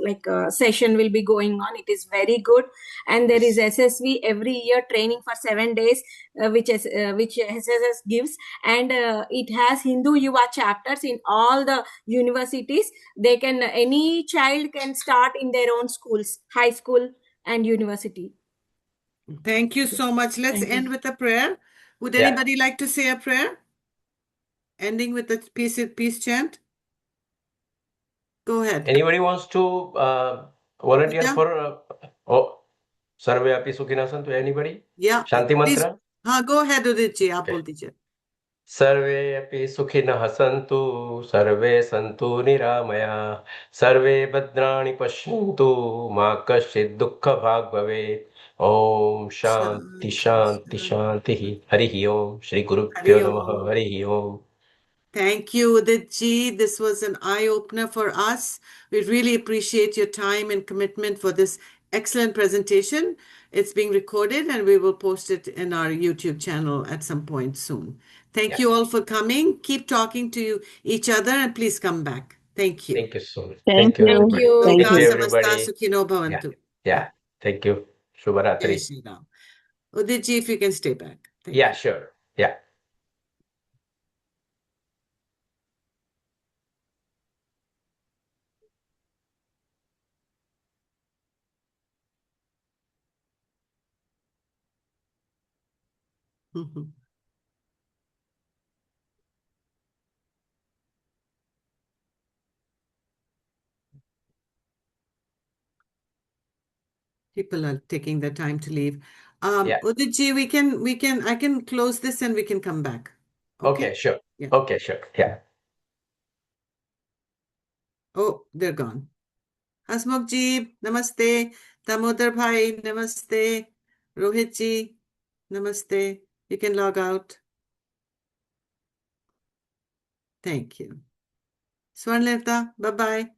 session will be going on. It is very good. And there is SSV every year training for 7 days, which SSS gives. And it has Hindu Yuva chapters in all the universities. Any child can start in their own schools, high school and university. Thank you so much. Let's end with a prayer. Would anybody like to say a prayer? Ending with the peace chant? Go ahead. Anybody wants to volunteer Yeah. for Sarve Api Sukhina Santu? Anybody? Yeah. Shanti Please. mantra? Go ahead, Udit ji. आप बोल दीजिए. सर्वे अपि सुखिनः सन्तु, सर्वे सन्तु निरामया, सर्वे भद्राणि पश्यन्तु, मा कश्चित् दुःखभाग् भवेत्. ओम शांति शांति शांति. हरि ओम. श्री गुरुभ्यो नमः. हरि ओम. Thank you, Udit ji. This was an eye-opener for us. We really appreciate your time and commitment for this excellent presentation. It's being recorded and we will post it in our YouTube channel at some point soon. Thank you all for coming. Keep talking to each other and please come back. Thank you. Thank you so much. Thank Thank you, you. everybody. Thank Thank you, you. everybody. Sukhino bhavantu. Yeah. Thank you. Jai Shubharatri. Shri Ram. Udit ji, if you can stay back. Thank Yeah, you. sure. Yeah. People are taking the time to leave. Yeah. Udit ji, I can close this and we can come back. Okay, sure. Yeah. Okay, sure. Yeah. Oh, they're gone. Hasmukh ji, namaste. Damodar bhai, namaste. Rohit ji, namaste. You can log out. Thank you. Swarnlata, bye-bye.